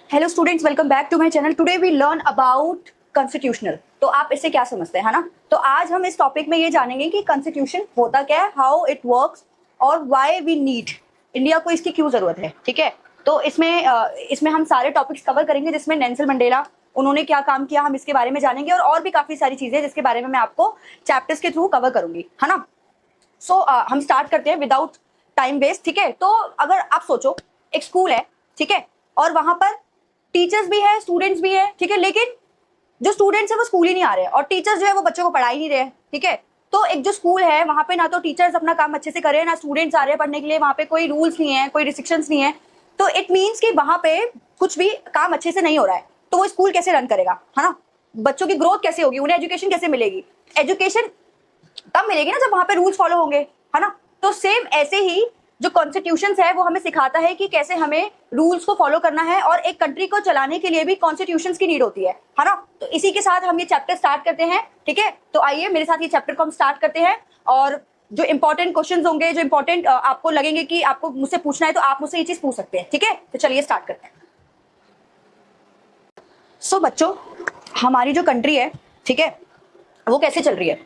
Hello students, welcome back to my channel. Today we learn about constitutional. तो आप इससे क्या समझते हैं, है ना। तो आज हम इस टॉपिक में ये जानेंगे कि कॉन्स्टिट्यूशन होता क्या है, हाउ इट वर्क्स और व्हाई वी नीड, इंडिया को इसकी क्यों जरूरत है। ठीक है, तो इसमें हम सारे टॉपिक्स कवर करेंगे जिसमें नेल्सन मंडेला उन्होंने क्या काम किया, हम इसके बारे में जानेंगे और भी काफी सारी चीजें जिसके बारे में मैं आपको चैप्टर्स के थ्रू कवर करूंगी, है ना। सो हम स्टार्ट करते हैं विदाउट टाइम वेस्ट। ठीक है, तो अगर आप सोचो एक स्कूल है, ठीक है, और वहां पर टीचर्स भी है, स्टूडेंट्स भी है, ठीक है, लेकिन जो स्टूडेंट्स है वो स्कूल ही नहीं आ रहे हैं और टीचर्स जो है वो बच्चों को पढ़ा ही नहीं रहे हैं। ठीक है, तो एक जो स्कूल है वहां पे ना तो टीचर्स अपना काम अच्छे से कर रहे हैं, ना स्टूडेंट्स आ रहे हैं पढ़ने के लिए, वहां पे कोई रूल्स नहीं है, कोई रिस्ट्रिक्शंस नहीं है। तो इट मीन्स कि वहां पे कुछ भी काम अच्छे से नहीं हो रहा है, तो वो स्कूल कैसे रन करेगा, है ना। बच्चों की ग्रोथ कैसे होगी, उन्हें एजुकेशन कैसे मिलेगी। एजुकेशन तब मिलेगी ना जब वहां पे रूल्स फॉलो होंगे, है ना। तो सेम ऐसे ही जो कॉन्स्टिट्यूशन है वो हमें सिखाता है कि कैसे हमें रूल्स को फॉलो करना है और एक कंट्री को चलाने के लिए भी कॉन्स्टिट्यूशन की नीड होती है ना। तो इसी के साथ हम ये चैप्टर स्टार्ट करते हैं। ठीक है, तो आइए मेरे साथ ये चैप्टर को हम स्टार्ट करते हैं और जो इंपॉर्टेंट क्वेश्चंस होंगे, जो इंपॉर्टेंट आपको लगेंगे कि आपको मुझसे पूछना है, तो आप मुझसे ये चीज पूछ सकते हैं। ठीक है, तो चलिए स्टार्ट करते हैं। सो बच्चों, हमारी जो कंट्री है, ठीक है, वो कैसे चल रही है,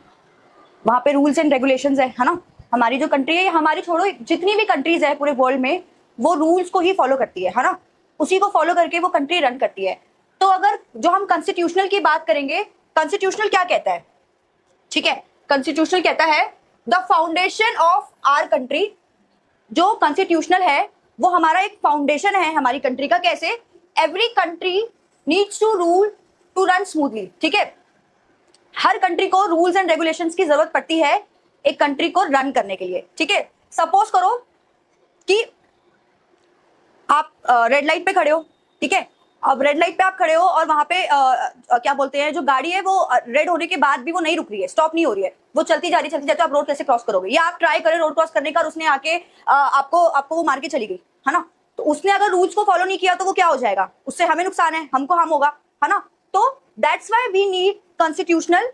वहां पे रूल्स एंड रेगुलेशंस है ना। हमारी जो कंट्री है, हमारी छोड़ो जितनी भी कंट्रीज है पूरे वर्ल्ड में, वो रूल्स को ही फॉलो करती है ना। उसी को फॉलो करके वो कंट्री रन करती है। तो अगर जो हम कॉन्स्टिट्यूशनल की बात करेंगे, कॉन्स्टिट्यूशनल क्या कहता है, ठीक है, कॉन्स्टिट्यूशनल कहता है the foundation of our country. जो कॉन्स्टिट्यूशनल है वो हमारा एक फाउंडेशन है हमारी कंट्री का। कैसे? Every country needs to rule to run smoothly. ठीक है, हर कंट्री को रूल्स एंड रेगुलेशंस की जरूरत पड़ती है एक कंट्री को रन करने के लिए। ठीक है, सपोज करो कि आप रेड लाइट पे खड़े हो, ठीक है, अब रेड लाइट पे आप खड़े हो और वहां पे क्या बोलते हैं, जो गाड़ी है वो रेड होने के बाद भी वो नहीं रुक रही है, स्टॉप नहीं हो रही है, वो चलती जा रही है, तो आप रोड कैसे क्रॉस करोगे? या आप ट्राई करें रोड क्रॉस करने का और उसने आके आपको वो मार के चली गई, है ना। तो उसने अगर रूल्स को फॉलो नहीं किया तो वो क्या हो जाएगा, उससे हमें नुकसान है, हमको हार्म होगा, है ना। तो that's why we need constitutional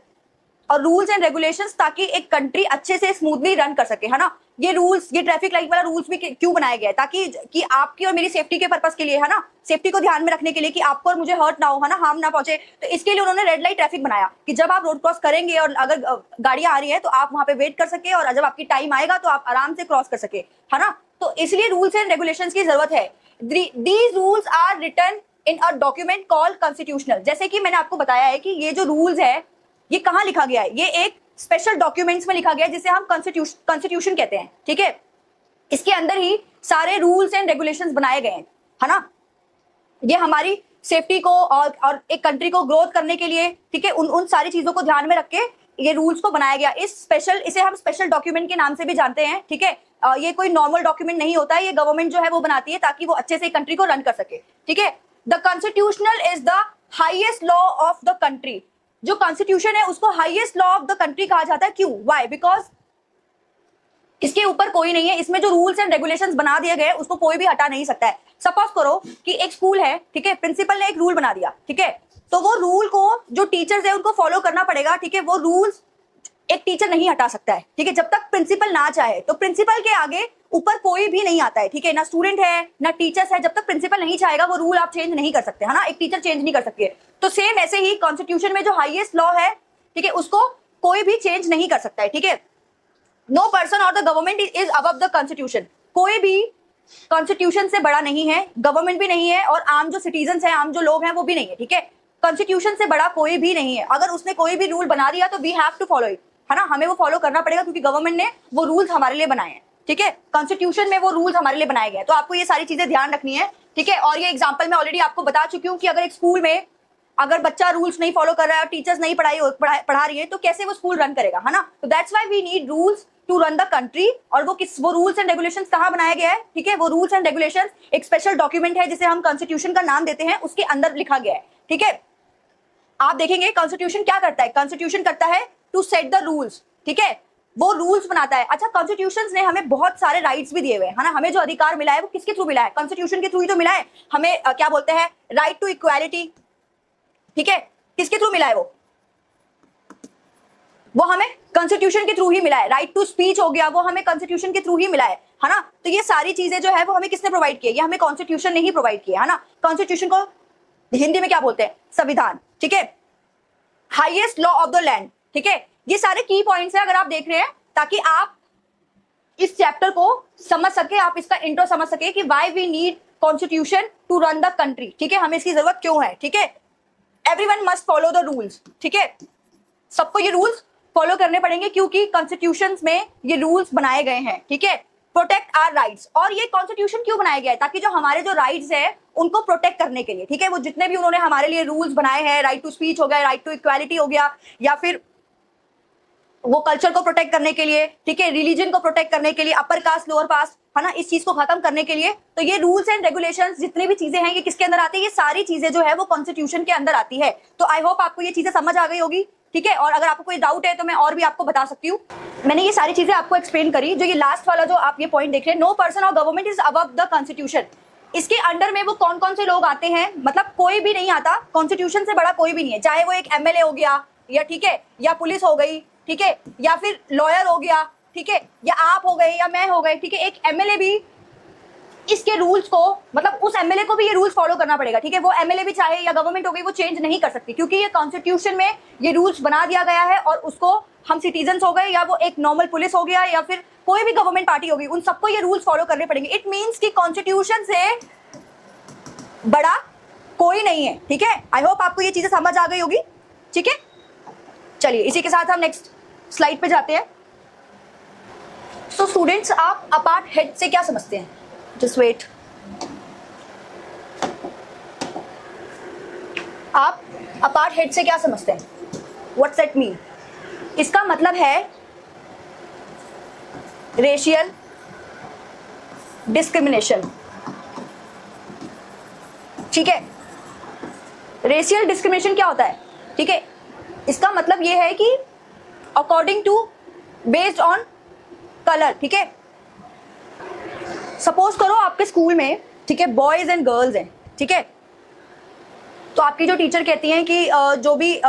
और रूल्स एंड रेगुलेशंस, ताकि एक कंट्री अच्छे से स्मूथली रन कर सके, है ना। ये रूल्स, ये ट्रैफिक लाइट वाला रूल्स भी क्यों बनाया गया है? ताकि कि आपकी और मेरी सेफ्टी के पर्पस के लिए, है ना, सेफ्टी को ध्यान में रखने के लिए कि आपको और मुझे हर्ट ना हो, है ना, हार्म ना पहुंचे। तो इसके लिए उन्होंने रेड लाइट ट्रैफिक बनाया कि जब आप रोड क्रॉस करेंगे और अगर गाड़ियां आ रही है तो आप वहां पे वेट कर सके और जब आपकी टाइम आएगा तो आप आराम से क्रॉस कर सके, है ना। तो इसलिए रूल्स एंड रेगुलेशंस की जरूरत है। These rules are written in a document called constitutional. जैसे कि मैंने आपको बताया है कि ये जो रूल्स है ये कहाँ लिखा गया है, ये एक स्पेशल डॉक्यूमेंट्स में लिखा गया है जिसे हम कॉन्स्टिट्यूशन कहते हैं। ठीक है, इसके अंदर ही सारे रूल्स एंड रेगुलेशंस बनाए गए हैं, है ना। ये हमारी सेफ्टी को और एक कंट्री को ग्रोथ करने के लिए, ठीक है, उन सारी चीजों को ध्यान में रख के ये रूल्स को बनाया गया। इसे हम स्पेशल डॉक्यूमेंट के नाम से भी जानते हैं। ठीक है, ये कोई नॉर्मल डॉक्यूमेंट नहीं होता है, ये गवर्नमेंट जो है वो बनाती है ताकि वो अच्छे से कंट्री को रन कर सके। ठीक है, the constitutional is the highest law of the country. जो कॉन्स्टिट्यूशन है उसको highest law of the country कहा जाता है। क्यों? व्हाई? बिकॉज इसके ऊपर कोई नहीं है, इसमें जो रूल्स एंड रेगुलेशंस बना दिए गए उसको कोई भी हटा नहीं सकता है। सपोज करो कि एक स्कूल है, ठीक है, प्रिंसिपल ने एक रूल बना दिया, ठीक है, तो वो रूल को जो टीचर्स है उनको फॉलो करना पड़ेगा। ठीक है, वो रूल्स एक टीचर नहीं हटा सकता है, ठीक है, जब तक प्रिंसिपल ना चाहे। तो प्रिंसिपल के आगे ऊपर कोई भी नहीं आता है, ठीक है, ना स्टूडेंट है ना टीचर्स है। जब तक प्रिंसिपल नहीं चाहेगा वो रूल आप चेंज नहीं कर सकते, है ना, एक टीचर चेंज नहीं कर सकती है। तो सेम ऐसे ही कॉन्स्टिट्यूशन में जो हाईएस्ट लॉ है, ठीक है, उसको कोई भी चेंज नहीं कर सकता है। ठीक है, नो पर्सन और the government is above the constitution. कोई भी कॉन्स्टिट्यूशन से बड़ा नहीं है, गवर्नमेंट भी नहीं है और आम जो सिटीजन है, आम जो लोग हैं वो भी नहीं है। ठीक है, कॉन्स्टिट्यूशन से बड़ा कोई भी नहीं है। अगर उसने कोई भी रूल बना दिया तो we have to follow it, है ना, हमें वो फॉलो करना पड़ेगा क्योंकि गवर्नमेंट ने वो रूल्स हमारे लिए बनाए हैं। ठीक है, कॉन्स्टिट्यूशन में वो रूल्स हमारे लिए बनाए गए हैं, तो आपको ये सारी चीजें ध्यान रखनी है। ठीक है, और ये एग्जांपल मैं ऑलरेडी आपको बता चुकी हूँ कि अगर एक स्कूल में अगर बच्चा रूल्स नहीं फॉलो कर रहा है और टीचर्स नहीं पढ़ा रही है तो कैसे वो स्कूल रन करेगा, है ना। तो that's why we need rules to run the country. और वो रूल्स एंड रेगुलेशंस कहाँ बनाया गया है? ठीक है, वो रूल्स एंड रेगुलेशंस एक स्पेशल डॉक्यूमेंट है जिसे हम कॉन्स्टिट्यूशन का नाम देते हैं, उसके अंदर लिखा गया है। ठीक है, आप देखेंगे कॉन्स्टिट्यूशन क्या करता है, कॉन्स्टिट्यूशन करता है टू सेट द रूल्स। ठीक है, वो रूल्स बनाता है। अच्छा, कॉन्स्टिट्यूशन ने हमें बहुत सारे राइट्स भी दिए हुए हैं, है ना। हमें जो अधिकार मिला है वो किसके थ्रू मिला है? कॉन्स्टिट्यूशन के थ्रू ही तो मिला है। हमें क्या बोलते हैं, राइट टू इक्वालिटी। ठीक है, किसके थ्रू मिला है? वो हमें कॉन्स्टिट्यूशन के थ्रू ही मिला है। राइट टू स्पीच हो गया, वो हमें कॉन्स्टिट्यूशन के थ्रू ही मिला है ना। तो ये सारी चीजें जो है वो हमें किसने प्रोवाइड की है? ये हमें कॉन्स्टिट्यूशन ने ही प्रोवाइड किया है ना। कॉन्स्टिट्यूशन को हिंदी में क्या बोलते हैं, संविधान, ठीक है, highest law of the land, ठीक है। ये सारे की पॉइंट्स हैं अगर आप देख रहे हैं, ताकि आप इस चैप्टर को समझ सके, आप इसका इंट्रो समझ सके कि why we need constitution to run the country, ठीक है, हमें इसकी जरूरत क्यों है, ठीक है। Everyone must follow the rules, ठीक है, सबको ये रूल्स फॉलो करने पड़ेंगे क्योंकि कॉन्स्टिट्यूशन में ये रूल्स बनाए गए हैं, ठीक है। प्रोटेक्ट आवर राइट्स, और ये कॉन्स्टिट्यूशन क्यों बनाया गया है, ताकि जो हमारे जो राइट्स है उनको प्रोटेक्ट करने के लिए, ठीक है। वो जितने भी उन्होंने हमारे लिए रूल्स बनाए हैं, राइट टू स्पीच हो गया, राइट टू इक्वालिटी हो गया, या फिर वो कल्चर को प्रोटेक्ट करने के लिए, ठीक है, रिलीजन को प्रोटेक्ट करने के लिए, अपर कास्ट लोअर कास्ट, है ना, इस चीज को खत्म करने के लिए, तो ये रूल्स एंड रेगुलेशंस जितनी भी चीजें हैं ये किसके अंदर आती है, ये सारी चीजें जो है वो कॉन्स्टिट्यूशन के अंदर आती है। तो आई होप आपको ये चीजें समझ आ गई होगी, ठीक है। और अगर आपको कोई डाउट है तो मैं और भी आपको बता सकती हूँ। मैंने ये सारी चीजें आपको एक्सप्लेन करी। जो ये लास्ट वाला जो आप ये पॉइंट देख रहे हैं, नो पर्सन और government is above the constitution, इसके अंडर में वो कौन कौन से लोग आते हैं, मतलब कोई भी नहीं आता, कॉन्स्टिट्यूशन से बड़ा कोई भी नहीं है, चाहे वो एक एमएलए हो गया, या ठीक है, या पुलिस हो गई, ठीक है, या फिर लॉयर हो गया, ठीक है, या आप हो गए, या मैं हो गए, ठीक है। एक एमएलए भी इसके रूल्स को, मतलब उस एमएलए को भी ये रूल्स फॉलो करना पड़ेगा, ठीक है। वो एमएलए भी चाहे या गवर्नमेंट हो गई, वो चेंज नहीं कर सकती, क्योंकि ये कॉन्स्टिट्यूशन में ये रूल्स बना दिया गया है, और उसको हम सिटीजन्स हो गए, या वो एक नॉर्मल पुलिस हो गया, या फिर कोई भी गवर्नमेंट पार्टी होगी, उन सबको ये रूल्स फॉलो करने पड़ेंगे। इट मीन्स कि कॉन्स्टिट्यूशन से बड़ा कोई नहीं है, ठीक है। आई होप आपको ये चीजें समझ आ गई होगी, ठीक है। चलिए इसी के साथ हम नेक्स्ट स्लाइड पे जाते हैं। सो स्टूडेंट्स, आप अपार्ट हेड से क्या समझते हैं? Just wait. आप अपार्ट हेड से क्या समझते हैं? What's that mean? इसका मतलब है रेशियल डिस्क्रिमिनेशन, ठीक है। रेशियल डिस्क्रिमिनेशन क्या होता है, ठीक है, इसका मतलब ये है कि according to, based on colour, ठीक है। सपोज करो आपके स्कूल में, ठीक है, बॉयज एंड गर्ल्स हैं, ठीक है, तो आपकी जो टीचर कहती हैं कि जो भी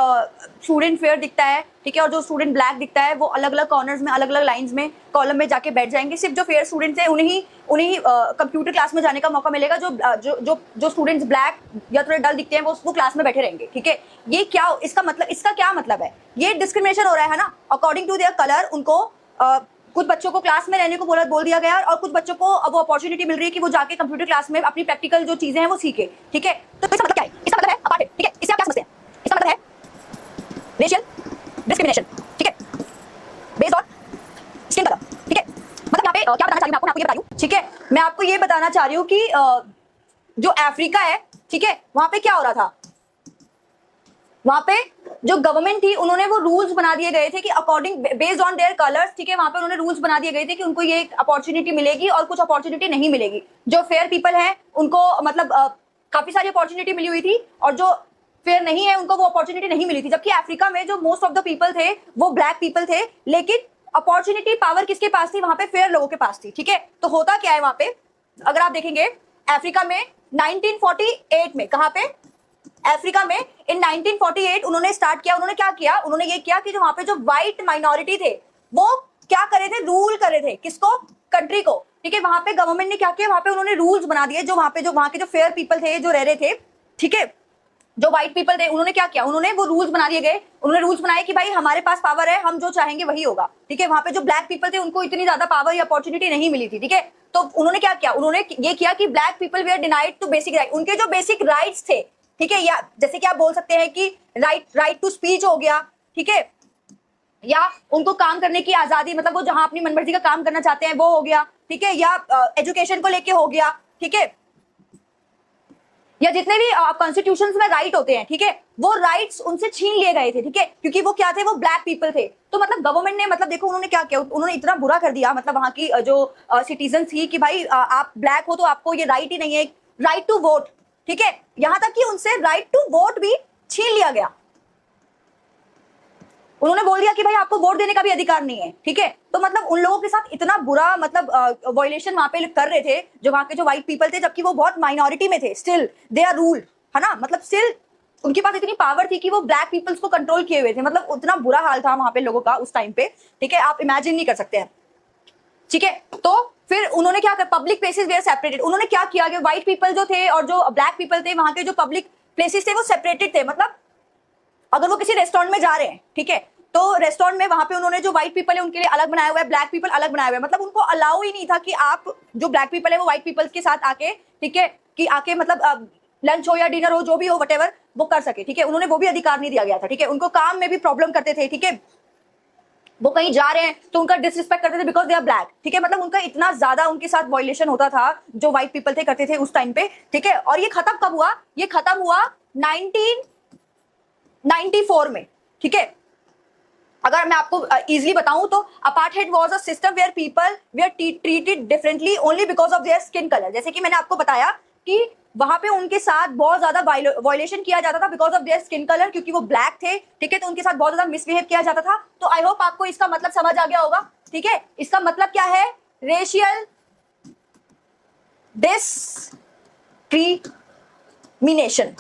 स्टूडेंट फेयर दिखता है, ठीक है, और जो स्टूडेंट ब्लैक दिखता है, वो अलग अलग कॉर्नर्स में, अलग अलग लाइंस में, कॉलम में जाके बैठ जाएंगे। सिर्फ जो फेयर स्टूडेंट्स हैं उन्हीं कंप्यूटर क्लास में जाने का मौका मिलेगा। जो स्टूडेंट्स ब्लैक या थोड़े डल दिखते हैं वो क्लास में बैठे रहेंगे, ठीक है। ये क्या, इसका क्या मतलब है? ये डिस्क्रिमिनेशन हो रहा है ना। अकॉर्डिंग टू देयर कलर उनको कुछ बच्चों को क्लास में रहने को बोल दिया गया, और कुछ बच्चों को अब वो अपॉर्चुनिटी मिल रही है कि वो जाके कंप्यूटर क्लास में अपनी प्रैक्टिकल जो चीजें हैं वो सीखे, ठीक है। तो इसका मतलब क्या है? इसका मतलब है अपार्टेड, ठीक है। इससे आप क्या समझते हैं? इसका मतलब है रेशियल डिस्क्रिमिनेशन, ठीक है, बेस्ड ऑन स्किन कलर, ठीक है। मतलब यहाँ पे क्या बताना चाहिए मैं आपको ये बता रही हूँ, ठीक है। मैं आपको ये बताना चाह रही हूँ कि जो अफ्रीका है, ठीक है, वहां पे क्या हो रहा था, वहां पे जो गवर्नमेंट थी उन्होंने वो रूल्स बना दिए गए थे कि according, based on their colours, ठीक है, वहां पे उन्होंने रूल्स बना दिए गए थे कि उनको ये अपॉर्चुनिटी मिलेगी और कुछ अपॉर्चुनिटी नहीं मिलेगी। जो फेयर पीपल है उनको मतलब काफी सारी अपॉर्चुनिटी मिली हुई थी, और जो फेयर नहीं है उनको वो अपॉर्चुनिटी नहीं मिली थी। जबकि अफ्रीका में जो मोस्ट ऑफ द पीपल थे वो ब्लैक पीपल थे, लेकिन अपॉर्चुनिटी पावर किसके पास थी? वहां पे फेयर लोगों के पास थी, ठीक है। तो होता क्या है वहां पे, अगर आप देखेंगे अफ्रीका में 1948 में, कहां पे? अफ्रीका में इन 1948 उन्होंने स्टार्ट किया। उन्होंने क्या किया? उन्होंने ये किया कि जो वहां पे जो व्हाइट माइनॉरिटी थे वो क्या करे थे? रूल करे थे। किसको? कंट्री को, ठीक है। वहां पे गवर्नमेंट ने क्या किया? वहां पे उन्होंने रूल्स बना दिए। जो वहां के जो फेयर पीपल थे जो रह रहे थे, ठीक है, जो व्हाइट पीपल थे, उन्होंने क्या किया? उन्होंने वो रूल्स बना दिए गए। उन्होंने रूल्स बनाए कि भाई हमारे पास पावर है, हम जो चाहेंगे वही होगा, ठीक है। वहां पे जो ब्लैक पीपल थे उनको इतनी ज्यादा पावर या अपॉर्चुनिटी नहीं मिली थी, ठीक है। तो उन्होंने क्या किया? उन्होंने ये किया कि black people they are denied to basic right. उनके जो बेसिक राइट्स थे, ठीक है, या जैसे कि आप बोल सकते हैं कि राइट टू स्पीच हो गया, ठीक है, या उनको काम करने की आजादी, मतलब वो जहां अपनी मनमर्जी का काम करना चाहते हैं वो हो गया, ठीक है, या एजुकेशन को लेके हो गया, ठीक है, या जितने भी कॉन्स्टिट्यूशंस में राइट होते हैं, ठीक है, वो राइट्स उनसे छीन लिए गए थे, ठीक है, क्योंकि वो क्या थे? वो ब्लैक पीपल थे। तो मतलब गवर्नमेंट ने, मतलब देखो उन्होंने क्या किया, उन्होंने इतना बुरा कर दिया, मतलब वहां की जो सिटीजन थी कि भाई आप ब्लैक हो तो आपको ये राइट ही नहीं है, राइट टू वोट, ठीक है। यहां तक कि उनसे राइट टू वोट भी छीन लिया गया। उन्होंने बोल दिया कि भाई आपको वोट देने का भी अधिकार नहीं है, ठीक है। तो मतलब उन लोगों के साथ इतना बुरा, मतलब वायलेशन वहां पे कर रहे थे जो वहां के जो व्हाइट पीपल थे, जबकि वो बहुत माइनॉरिटी में थे। स्टिल दे आर रूल, है ना, मतलब स्टिल उनके पास इतनी पावर थी कि वो ब्लैक पीपल्स को कंट्रोल किए हुए थे। मतलब उतना बुरा हाल था वहां पे लोगों का उस टाइम पे, ठीक है, आप इमेजिन नहीं कर सकते हैं, ठीक है। तो फिर उन्होंने क्या कर, पब्लिक प्लेसेस वेयर सेपरेटेड। उन्होंने क्या किया कि व्हाइट पीपल जो थे और जो ब्लैक पीपल थे, वहां के जो पब्लिक प्लेसेस थे वो सेपरेटेड थे। मतलब अगर वो किसी रेस्टोरेंट में जा रहे हैं, ठीक है, तो रेस्टोरेंट में वहां पे उन्होंने जो व्हाइट पीपल है उनके लिए अलग बनाया हुआ है, ब्लैक पीपल अलग बनाया हुआ है। मतलब उनको अलाउ ही नहीं था कि आप जो ब्लैक पीपल है वो व्हाइट पीपल के साथ आके, ठीक है, कि आके मतलब लंच हो या डिनर हो, जो भी हो वटेवर वो कर सके, ठीक है, उन्होंने वो भी अधिकार नहीं दिया गया था, ठीक है। उनको काम में भी प्रॉब्लम करते थे, ठीक है, वो कहीं जा रहे हैं तो उनका डिसरिस्पेक्ट करते थे बिकॉज दे आर ब्लैक, ठीक है। मतलब उनका इतना ज्यादा उनके साथ वायलेशन होता था जो व्हाइट पीपल थे करते थे उस टाइम पे, ठीक है। और ये खत्म कब हुआ? ये खत्म हुआ 1994 में, ठीक है। अगर मैं आपको इजीली बताऊं तो apartheid was a system where people were treated differently only because of their skin colour. जैसे कि मैंने आपको बताया कि वहां पे उनके साथ बहुत ज्यादा वायलेशन किया जाता था because of their skin colour, क्योंकि वो ब्लैक थे, ठीक है, तो उनके साथ बहुत ज्यादा मिसबिहेव किया जाता था। तो आई होप आपको इसका मतलब समझ आ गया होगा, ठीक है। इसका मतलब क्या है? रेशियल डिस्क्रिमिनेशन,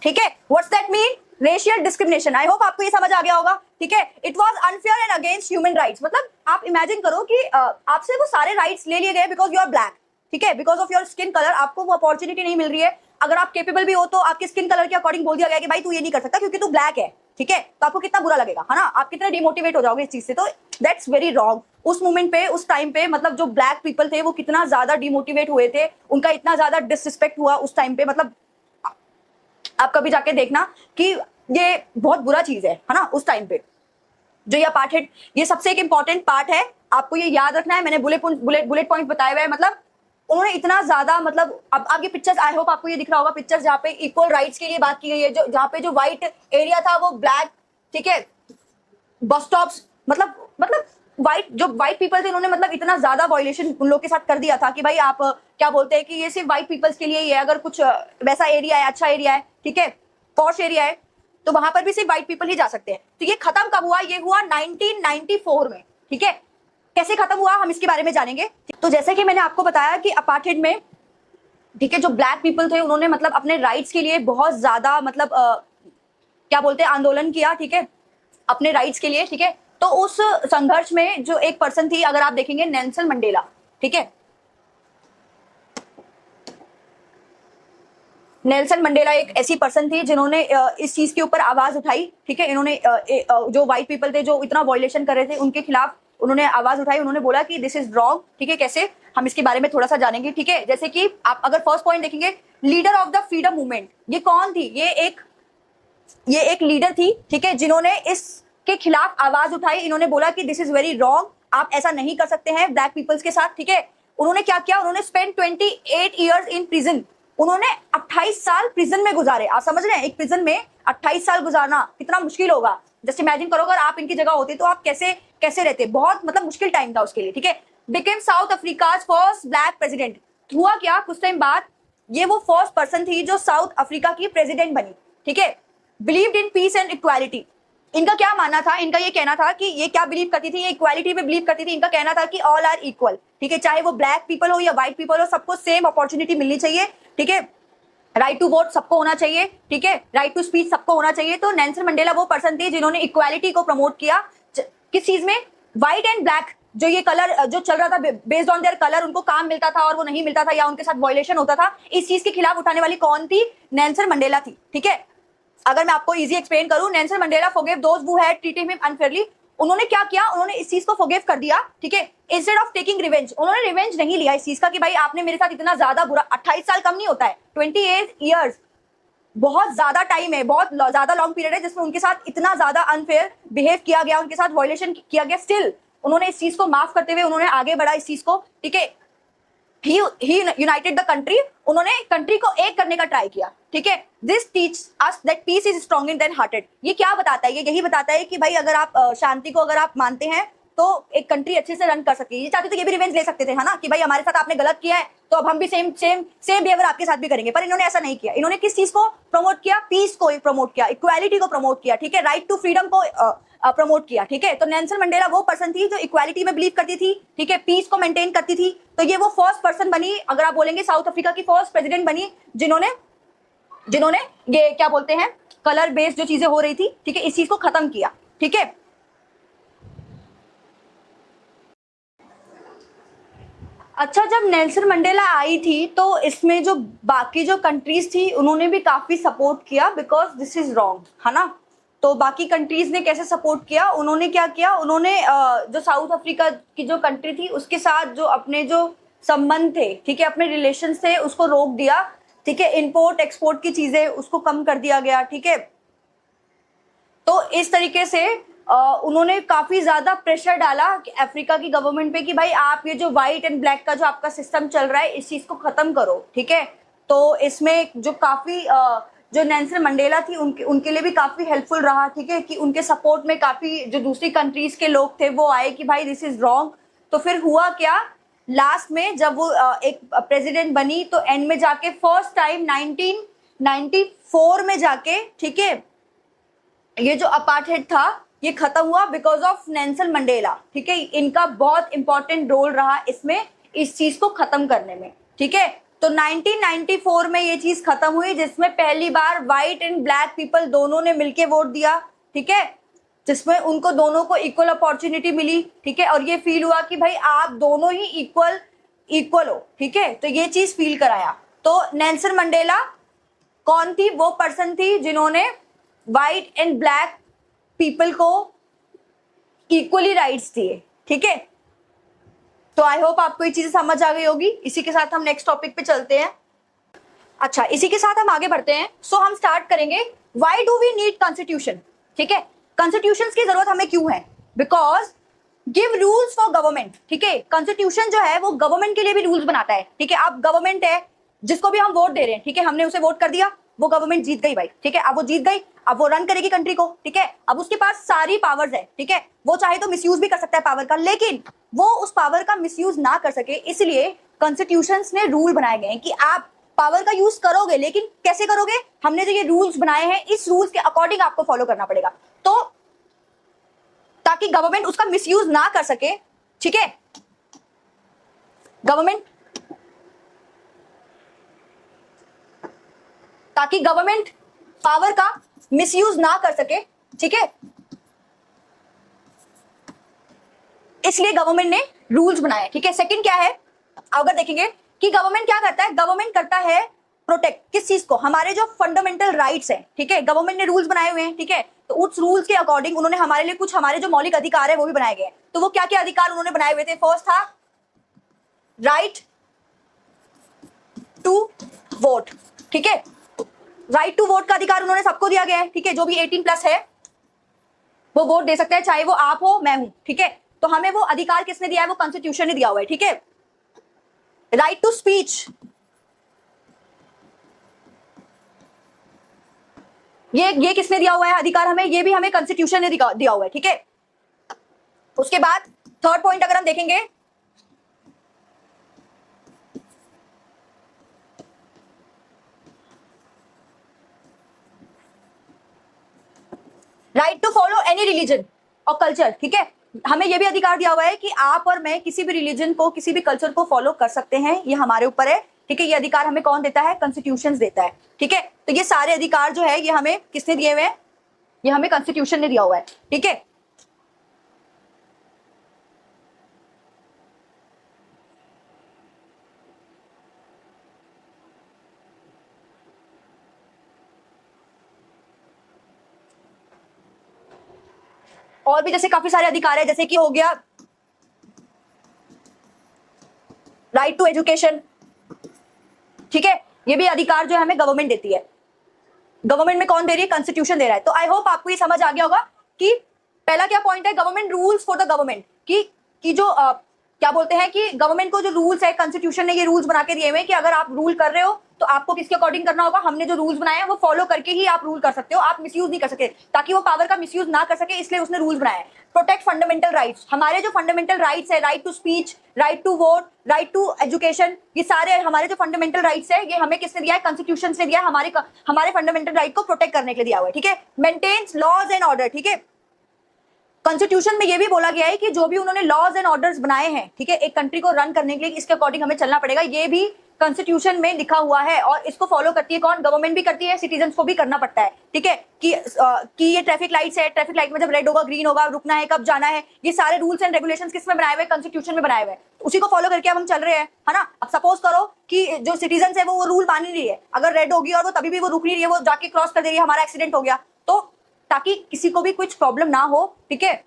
ठीक है। What's that mean? Racial discrimination. I hope आपको ये समझ आ गया होगा, ठीक है। It was unfair and against human rights. मतलब आप इमेजिन करो कि आपसे वो सारे राइट्स ले लिए गए बिकॉज यू आर ब्लैक, ठीक है, because of your skin colour आपको वो अपॉर्चुनिटी नहीं मिल रही है। अगर आप केपेबल भी हो तो आपके स्किन कलर के अकॉर्डिंग बोल दिया गया कि भाई तू ये नहीं कर सकता क्योंकि तू ब्लैक है, ठीक है। तो आपको कितना बुरा लगेगा, है ना? आप कितना डिमोटिवेट हो जाओगे इस चीज से। तो दैट्स वेरी रॉन्ग। उस मोमेंट पे, उस टाइम पे, मतलब जो ब्लैक पीपल थे वो कितना ज्यादा डिमोटिवेट हुए थे, उनका इतना ज्यादा डिसरिस्पेक्ट हुआ उस टाइम पे। मतलब आप कभी जाके देखना कि ये बहुत बुरा चीज है ना, उस टाइम पे जो ये अपार्थाइड, ये सबसे एक इंपॉर्टेंट पार्ट है, आपको ये याद रखना है। मैंने बुलेट पॉइंट बताए हुए हैं। मतलब उन्होंने इतना ज्यादा, मतलब अब आपकी पिक्चर्स, आई होप आपको ये दिख रहा होगा पिक्चर्स जहाँ पे इक्वल राइट्स के लिए बात की गई है, जो जहाँ पे जो व्हाइट एरिया था वो ब्लैक, ठीक है, बस स्टॉप्स, मतलब व्हाइट पीपल थे, उन्होंने मतलब इतना ज्यादा वायलेशन उन लोग के साथ कर दिया था कि भाई आप क्या बोलते हैं कि ये सिर्फ व्हाइट पीपल्स के लिए ही है। अगर कुछ वैसा एरिया है, अच्छा एरिया है, ठीक है, पॉश एरिया है, तो वहां पर भी सिर्फ व्हाइट पीपल ही जा सकते हैं। तो ये खत्म कब हुआ? ये हुआ 1994 में, ठीक है। कैसे खत्म हुआ हम इसके बारे में जानेंगे। तो जैसे कि मैंने आपको बताया कि अपार्थाइड में, ठीक है, जो ब्लैक पीपल थे उन्होंने मतलब अपने राइट्स के लिए बहुत ज्यादा मतलब क्या बोलते हैं, आंदोलन किया, ठीक है, अपने राइट्स के लिए, ठीक है। तो उस संघर्ष में जो एक पर्सन थी, अगर आप देखेंगे, नेल्सन मंडेला, ठीक है। नेल्सन मंडेला एक ऐसी पर्सन थी जिन्होंने इस चीज के ऊपर आवाज उठाई, ठीक है। इन्होंने जो व्हाइट पीपल थे जो इतना वायलेशन कर रहे थे उनके खिलाफ उन्होंने आवाज उठाई। उन्होंने बोला कि दिस इज रॉन्ग, ठीक है। कैसे, हम इसके बारे में थोड़ा सा जानेंगे, ठीक है। जैसे कि आप अगर फर्स्ट पॉइंट देखेंगे, leader of the freedom movement, ये कौन थी? ये एक लीडर थी, ठीक है, जिन्होंने इसके खिलाफ आवाज उठाई। इन्होंने बोला कि दिस इज वेरी रॉन्ग, आप ऐसा नहीं कर सकते हैं ब्लैक पीपल्स के साथ, ठीक है। उन्होंने क्या किया? उन्होंने स्पेंड 28 ईयर्स इन प्रिजन। उन्होंने 28 साल प्रिजन में गुजारे। आप समझ रहे हैं, एक प्रिजन में 28 साल गुजारना कितना मुश्किल होगा। जस्ट इमेजिन करो अगर आप इनकी जगह होते तो आप कैसे कैसे रहते। बहुत मतलब मुश्किल टाइम था उसके लिए, ठीक है। Became south Africa's first black president. हुआ क्या, कुछ टाइम बाद ये वो फर्स्ट पर्सन थी जो साउथ अफ्रीका की प्रेसिडेंट बनी, ठीक है। Believed in peace and equality. इनका क्या मानना था? इनका ये कहना था कि ये क्या बिलीव करती थी? ये इक्वालिटी पे बिलीव करती थी। इनका कहना था कि ऑल आर इक्वल, ठीक है, चाहे वो ब्लैक पीपल हो या व्हाइट पीपल हो, सबको सेम अपॉर्चुनिटी मिलनी चाहिए, ठीक है। राइट टू वोट सबको होना चाहिए, ठीक है, राइट टू स्पीच सबको होना चाहिए। तो नेल्सन मंडेला वो पर्सन थी जिन्होंने इक्वालिटी को प्रमोट किया। किस चीज में? व्हाइट एंड ब्लैक जो ये कलर जो चल रहा था, बेस्ड ऑन देयर कलर उनको काम मिलता था और वो नहीं मिलता था, या उनके साथ वायलेशन होता था, इस चीज के खिलाफ उठाने वाली कौन थी? नेल्सन मंडेला थी, ठीक है। अगर मैं आपको इजी एक्सप्लेन करूं, Nelson Mandela forgive those who had treated him unfairly. उन्होंने क्या किया? उन्होंने इस चीज को फॉरगिव कर दिया, ठीक है, इंस्टेड ऑफ टेकिंग रिवेंज। उन्होंने रिवेंज नहीं लिया इस चीज का कि भाई आपने मेरे साथ इतना ज्यादा बुरा, 28 साल कम नहीं होता है, 28 ईयर्स बहुत ज्यादा टाइम है, बहुत ज्यादा लॉन्ग पीरियड है जिसमें उनके साथ इतना ज्यादा अनफेयर बिहेव किया गया, उनके साथ वायलेशन किया गया। स्टिल उन्होंने इस चीज को माफ करते हुए उन्होंने आगे बढ़ा इस चीज को, ठीक है। He united the country. उन्होंने कंट्री को एक करने का ट्राई किया, ठीक है। This teach us that peace is stronger than hatred. ये क्या बताता है? ये यही बताता है कि भाई अगर आप शांति को अगर आप मानते हैं तो एक कंट्री अच्छे से रन कर सकती है। ये चाहते तो ये भी रिवेंज ले सकते थे, है ना, कि भाई हमारे साथ आपने गलत किया है तो अब हम भी सेम बिहेवियर आपके साथ भी करेंगे। पर इन्होंने ऐसा नहीं किया। इन्होंने किस चीज को प्रमोट किया? पीस को प्रमोट किया, इक्वालिटी को प्रमोट किया, ठीक है, राइट टू फ्रीडम को प्रमोट किया, ठीक है। तो नेल्सन मंडेला वो पर्सन थी जो इक्वालिटी में बिलीव करती थी, ठीक है, पीस को मेंटेन करती थी। तो ये वो फर्स्ट पर्सन बनी, अगर आप बोलेंगे साउथ अफ्रीका की फर्स्ट प्रेसिडेंट बनी, जिन्होंने ये क्या बोलते हैं, कलर बेस्ड जो चीजें हो रही थी, ठीक है, इस चीज को खत्म किया, ठीक है। अच्छा, जब नेल्सन मंडेला आई थी तो इसमें जो बाकी जो कंट्रीज थी उन्होंने भी काफी सपोर्ट किया, बिकॉज दिस इज रॉन्ग, है ना। तो बाकी कंट्रीज ने कैसे सपोर्ट किया, उन्होंने क्या किया, उन्होंने जो साउथ अफ्रीका की जो कंट्री थी उसके साथ जो अपने जो संबंध थे, ठीक है, अपने रिलेशन थे उसको रोक दिया, ठीक है, इंपोर्ट एक्सपोर्ट की चीजें उसको कम कर दिया गया, ठीक है। तो इस तरीके से उन्होंने काफी ज्यादा प्रेशर डाला अफ्रीका की गवर्नमेंट पे कि भाई आप ये जो व्हाइट एंड ब्लैक का जो आपका सिस्टम चल रहा है इस चीज को खत्म करो, ठीक है। तो इसमें जो काफी जो नेल्सन मंडेला थी उनके लिए भी काफी हेल्पफुल रहा, ठीक है, कि उनके सपोर्ट में काफी जो दूसरी कंट्रीज के लोग थे वो आए कि भाई दिस इज रॉन्ग। तो फिर हुआ क्या, लास्ट में जब वो एक प्रेसिडेंट बनी तो एंड में जाके फर्स्ट टाइम 1994 में जाके, ठीक है, ये जो अपार्थाइड था ये खत्म हुआ बिकॉज ऑफ नेल्सन मंडेला, ठीक है। इनका बहुत इंपॉर्टेंट रोल रहा इसमें, इस चीज को खत्म करने में, ठीक है। तो 1994 में ये चीज खत्म हुई जिसमें पहली बार व्हाइट एंड ब्लैक पीपल दोनों ने मिलके वोट दिया, ठीक है, जिसमें उनको दोनों को इक्वल अपॉर्चुनिटी मिली, ठीक है, और ये फील हुआ कि भाई आप दोनों ही इक्वल हो, ठीक है। तो ये चीज फील कराया। तो नेल्सन मंडेला कौन थी, वो पर्सन थी जिन्होंने व्हाइट एंड ब्लैक पीपल को इक्वली राइट्स दिए, ठीक है। तो आई होप आपको ये चीजें समझ आ गई होगी। इसी के साथ हम नेक्स्ट टॉपिक पे चलते हैं। अच्छा, इसी के साथ हम आगे बढ़ते हैं। सो हम स्टार्ट करेंगे, why do we need constitution, ठीक है। कॉन्स्टिट्यूशन की जरूरत हमें क्यों है, because give rules for government, ठीक है। कॉन्स्टिट्यूशन जो है वो गवर्नमेंट के लिए भी रूल्स बनाता है, ठीक है। अब गवर्नमेंट है जिसको भी हम वोट दे रहे हैं, ठीक है, हमने उसे वोट कर दिया, वो गवर्नमेंट जीत गई भाई, ठीक है। अब वो जीत गई, अब वो रन करेगी कंट्री को, ठीक है। अब उसके पास सारी पावर्स है, ठीक है, वो चाहे तो मिसयूज भी कर सकता है पावर का, लेकिन वो उस पावर का मिसयूज ना कर सके, इसलिए कॉन्स्टिट्यूशंस ने रूल बनाए गए हैं कि आप पावर का यूज करोगे, लेकिन कैसे करोगे, हमने जो ये रूल्स बनाए हैं इस रूल्स के अकॉर्डिंग आपको फॉलो करना पड़ेगा, तो ताकि गवर्नमेंट उसका मिसयूज ना कर सके, ठीक है। ताकि गवर्नमेंट पावर का मिसयूज ना कर सके, ठीक है, इसलिए गवर्नमेंट ने रूल्स बनाए, ठीक है। सेकंड क्या है, अगर देखेंगे कि गवर्नमेंट क्या करता है, गवर्नमेंट करता है प्रोटेक्ट किस चीज को, हमारे जो फंडामेंटल राइट्स हैं, ठीक है। गवर्नमेंट ने रूल्स बनाए हुए हैं, ठीक है, तो उस रूल्स के अकॉर्डिंग उन्होंने हमारे लिए कुछ हमारे जो मौलिक अधिकार है वो भी बनाए गए हैं। तो वो क्या क्या अधिकार उन्होंने बनाए हुए थे, फर्स्ट था राइट टू वोट, ठीक है। राइट टू वोट का अधिकार उन्होंने सबको दिया गया है, ठीक है, जो भी 18+ है वो वोट दे सकता है, चाहे वो आप हो मैं हूं, ठीक है। तो हमें वो अधिकार किसने दिया है, वो कॉन्स्टिट्यूशन ने दिया हुआ है, ठीक है। राइट टू स्पीच, ये किसने दिया हुआ है अधिकार हमें, ये भी हमें कॉन्स्टिट्यूशन ने दिया हुआ है, ठीक है। उसके बाद थर्ड पॉइंट अगर हम देखेंगे, right to follow any religion और कल्चर, ठीक है। हमें यह भी अधिकार दिया हुआ है कि आप और मैं किसी भी रिलीजन को, किसी भी कल्चर को फॉलो कर सकते हैं, ये हमारे ऊपर है, ठीक है। ये अधिकार हमें कौन देता है, कॉन्स्टिट्यूशन देता है, ठीक है। तो ये सारे अधिकार जो है ये हमें किसने दिए हुए हैं, ये हमें कॉन्स्टिट्यूशन ने दिया हुआ है, ठीक है। और भी जैसे काफी सारे अधिकार है, जैसे कि हो गया राइट टू एजुकेशन, ठीक है। ये भी अधिकार जो है हमें गवर्नमेंट देती है। गवर्नमेंट में कौन दे रही है, कॉन्स्टिट्यूशन दे रहा है। तो आई होप आपको ये समझ आ गया होगा कि पहला क्या पॉइंट है, government rules for the government, की जो क्या बोलते हैं कि गवर्नमेंट को जो रूल्स है, कॉन्स्टिट्यूशन ने ये रूल्स बना के दिए हुए हैं कि अगर आप रूल कर रहे हो तो आपको किसके अकॉर्डिंग करना होगा, हमने जो रूल्स बनाए हैं वो फॉलो करके ही आप रूल कर सकते हो, आप मिसयूज नहीं कर सकते, ताकि वो पावर का मिसयूज ना कर सके, इसलिए उसने रूल्स बनाए हैं। प्रोटेक्ट फंडामेंटल राइट्स, हमारे जो फंडामेंटल राइट्स है, right to speech, right to vote, right to education, ये सारे हमारे जो फंडामेंटल राइट्स है ये हमें किसने दिया है, कॉन्स्टिट्यूशन ने दिया है, हमारे फंडामेंटल राइट को प्रोटेक्ट करने के लिए दिया हुआ है, ठीक है। मेंटेन्स लॉज एंड ऑर्डर, ठीक है। कॉन्स्टिट्यूशन में ये भी बोला गया है कि जो भी उन्होंने लॉज एंड ऑर्डर्स बनाए हैं, ठीक है, एक कंट्री को रन करने के लिए इसके अकॉर्डिंग हमें चलना पड़ेगा, ये भी कॉन्स्टिट्यूशन में लिखा हुआ है और इसको फॉलो करती है कौन? गवर्नमेंट भी करती है, सिटीजन्स को भी करना पड़ता है, ठीक है, कि ये ट्रैफिक लाइट्स है, ट्रैफिक लाइट में जब रेड होगा ग्रीन होगा, रुकना है, कब जाना है, ये सारे रूल्स एंड रेगुलेशंस किस में बनाए हुए? कॉन्स्टिट्यूशन में बनाए हुए, उसी को फॉलो करके अब हम चल रहे हैं, है ना। अब सपोज करो कि जो सिटीजन है वो रूल मान नहीं रही है, अगर रेड होगी और वो तभी भी वो रुक नहीं रही है, वो जाके क्रॉस कर दे रही है, हमारा एक्सीडेंट हो गया, तो ताकि किसी को भी कुछ प्रॉब्लम ना हो, ठीक है,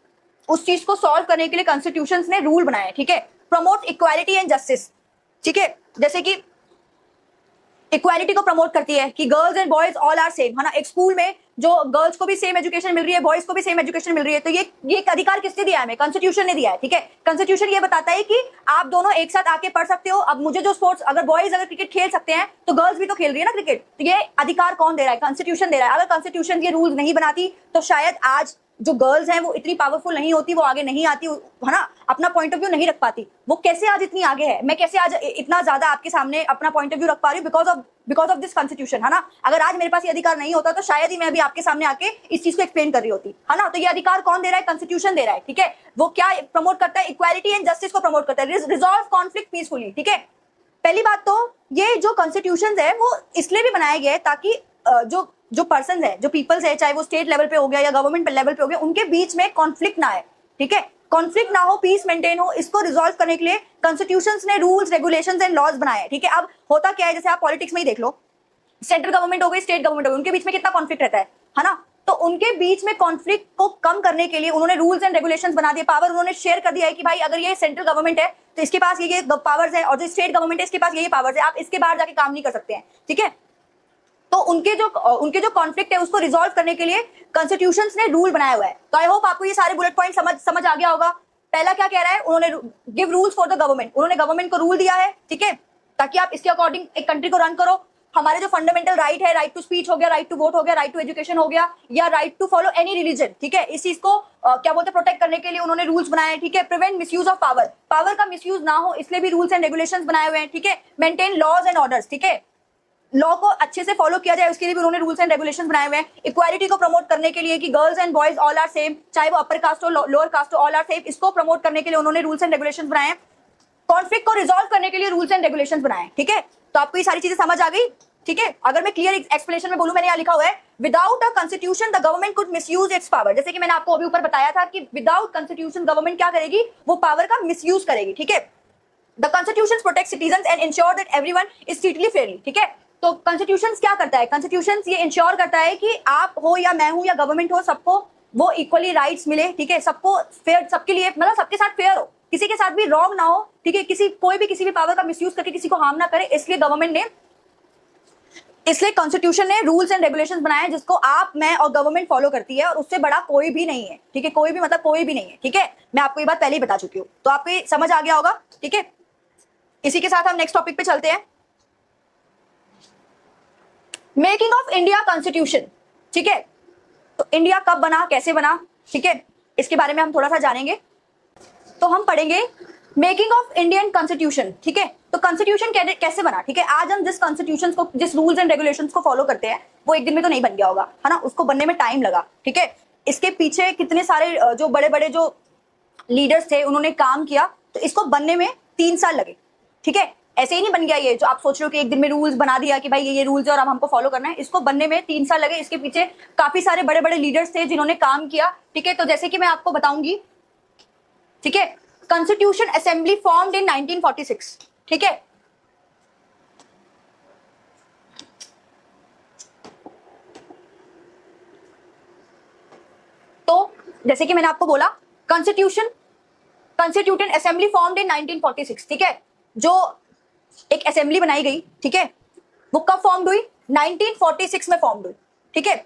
उस चीज को सॉल्व करने के लिए कॉन्स्टिट्यूशन ने रूल बनाए, ठीक है। प्रमोट इक्वालिटी एंड जस्टिस, ठीक है, जैसे कि इक्वालिटी को प्रमोट करती है कि girls and boys all are same, है ना। एक स्कूल में जो गर्ल्स को भी सेम एजुकेशन मिल रही है, बॉयज को भी सेम एजुकेशन मिल रही है, तो ये एक अधिकार किसने दिया है हमें? कॉन्स्टिट्यूशन ने दिया है, ठीक है। कॉन्स्टिट्यूशन ये बताता है कि आप दोनों एक साथ आके पढ़ सकते हो। अब मुझे जो स्पोर्ट्स, अगर बॉयज अगर क्रिकेट खेल सकते हैं तो गर्ल्स भी तो खेल रही है ना क्रिकेट, तो ये अधिकार कौन दे रहा है? कॉन्स्टिट्यूशन दे रहा है। अगर कॉन्स्टिट्यूशन ये रूल्स नहीं बनाती तो शायद आज जो गर्ल्स हैं वो इतनी पावरफुल नहीं होती, वो आगे नहीं आती, है ना, अपना पॉइंट ऑफ व्यू नहीं रख पाती। वो कैसे आज इतनी आगे है, मैं कैसे आज इतना ज्यादा आपके सामने अपना पॉइंट ऑफ व्यू रख पा रही हूँ? बिकॉज ऑफ दिस कॉन्स्टिट्यूशन, है ना। अगर आज मेरे पास ये अधिकार नहीं होता तो शायद ही मैं भी आपके सामने आके इस चीज को एक्सप्लेन कर रही होती, है ना। तो ये अधिकार कौन दे रहा है? कॉन्स्टिट्यूशन दे रहा है, ठीक है। वो क्या प्रमोट करता है? इक्वालिटी एंड जस्टिस को प्रमोट करता है, रिजॉल्व कॉन्फ्लिक्ट पीसफुली, ठीक है। पहली बात तो ये जो कॉन्स्टिट्यूशन है वो इसलिए भी बनाया गया है ताकि जो पर्सन है, जो पीपल्स है, चाहे वो स्टेट लेवल पे हो गया या गवर्नमेंट लेवल पे हो गया, उनके बीच में कॉन्फ्लिक्ट ना आए, ठीक है, कॉन्फ्लिक्ट ना हो, पीस मेंटेन हो। इसको रिजॉल्व करने के लिए कॉन्स्टिट्यूशंस ने रूल्स, रेगुलेशंस एंड लॉज बनाए हैं, ठीक है। अब होता क्या है, जैसे आप पॉलिटिक्स में ही देख लो, सेंट्रल गवर्नमेंट हो गई, स्टेट गवर्नमेंट हो गई, उनके बीच में कितना कॉन्फ्लिक्ट रहता है ना। तो उनके बीच में कॉन्फ्लिक्ट को कम करने के लिए उन्होंने रूल्स एंड रेगुलेशंस बना दिए, पावर उन्होंने शेयर कर दिया है कि भाई अगर ये सेंट्रल गवर्नमेंट है तो इसके पास ये पावर्स है, और जो स्टेट गवर्नमेंट है इसके पास ये पावर्स है, आप इसके बाहर जाके काम नहीं कर सकते हैं, ठीक है। तो उनके जो कॉन्फ्लिक्ट है उसको रिजॉल्व करने के लिए कॉन्स्टिट्यूशंस ने रूल बनाया हुआ है। तो आई होप आपको ये सारे बुलेट पॉइंट समझ आ गया होगा। पहला क्या कह रहा है, उन्होंने give rules for the government, उन्होंने गवर्नमेंट को रूल दिया है, ठीक है, ताकि आप इसके अकॉर्डिंग एक कंट्री को रन करो। हमारे जो फंडामेंटल राइट है, राइट टू स्पीच हो गया, राइट टू वोट हो गया, राइट टू एजुकेशन हो गया, या right to follow any religion, ठीक है, इस चीज को क्या बोलते हैं, प्रोटेक्ट करने के लिए उन्होंने रूल्स बनाए हैं, ठीक है। Prevent misuse of power, power का मिसयूज ना हो इसलिए भी रूल्स एंड रेगुलेशंस बनाए हुए हैं, ठीक है। मेंटेन लॉज एंड ऑर्डर्स, ठीक है, लॉ को अच्छे से फॉलो किया जाए उसके लिए भी उन्होंने रूल्स एंड रेगुलेशंस बनाए हुए हैं। इक्वालिटी को प्रमोट करने के लिए कि girls and boys all are same, चाहे वो अपर कास्ट हो लोअर कास्ट हो, ऑल आर सेम, इसको प्रमोट करने के लिए उन्होंने रूल्स एंड रेगुलेशंस बनाए हैं। कॉन्फ्लिक्ट को रिजॉल्व करने के लिए रूल्स एंड रेगुलेशंस बनाए, ठीक है। तो आपको ये सारी चीजें समझ आ गई, ठीक है। अगर मैं क्लियर एक्सप्लेनेशन में बोलूं, मैंने यहाँ लिखा हुआ है without a constitution the government could misuse it's power. जैसे कि मैंने आपको अभी ऊपर बताया था कि विदाउट कॉन्स्टिट्यूशन गवर्नमेंट क्या करेगी, वो पावर का मिसयूज करेगी, ठीक है। The constitution protect citizens and ensure that everyone is treated Fairlie, ठीक है। तो कॉन्स्टिट्यूशन क्या करता है, कॉन्स्टिट्यूशन ये इंश्योर करता है कि आप हो या मैं हूं या गवर्नमेंट हो, सबको वो इक्वली राइट्स मिले, ठीक है, सबको फेयर, सबके लिए मतलब सबके साथ फेयर हो, किसी के साथ भी रॉन्ग ना हो, ठीक है, कोई भी किसी भी पावर का मिसयूज करके किसी को हार्म ना करे, इसलिए कॉन्स्टिट्यूशन ने रूल्स एंड रेगुलेशंस बनाए हैं जिसको आप, मैं और गवर्नमेंट फॉलो करती है, और उससे बड़ा कोई भी नहीं है, ठीक है, कोई भी मतलब कोई भी नहीं है, ठीक है। मैं आपको ये बात पहले ही बता चुकी हूँ, तो आपको ये समझ आ गया होगा, ठीक है। इसी के साथ हम नेक्स्ट टॉपिक पे चलते हैं, मेकिंग ऑफ इंडिया कॉन्स्टिट्यूशन, ठीक है। तो इंडिया कब बना, कैसे बना, ठीक है, इसके बारे में हम थोड़ा सा जानेंगे। तो हम पढ़ेंगे मेकिंग ऑफ इंडियन कॉन्स्टिट्यूशन, ठीक है। तो कॉन्स्टिट्यूशन कैसे बना, ठीक है। आज हम जिस कॉन्स्टिट्यूशन को, जिस रूल्स एंड रेगुलेशंस को फॉलो करते हैं वो एक दिन में तो नहीं बन गया होगा, है ना, उसको बनने में टाइम लगा, ठीक है। इसके पीछे कितने सारे जो बड़े बड़े जो लीडर्स थे उन्होंने काम किया, तो इसको बनने में 3 साल लगे, ठीक है। ऐसे ही नहीं बन गया ये जो आप सोच रहे हो कि एक दिन में रूल्स बना दिया कि भाई ये रूल्स है और अब हमको फॉलो करना है। इसको बनने में 3 साल लगे। इसके पीछे काफी सारे बड़े बड़े लीडर्स थे जिन्होंने काम किया, ठीक है। तो जैसे कि मैं आपको बताऊंगी, ठीक है, कॉन्स्टिट्यूशन असेंबली फॉर्म्ड इन 1946, ठीक है। तो जैसे कि मैंने आपको बोला कॉन्स्टिट्यूशन असेंबली फॉर्म्ड इन 1946, ठीक है। जो एक असेंबली बनाई गई, ठीक है, वो कब फॉर्म्ड हुई, 1946 में फॉर्म्ड हुई, ठीक है।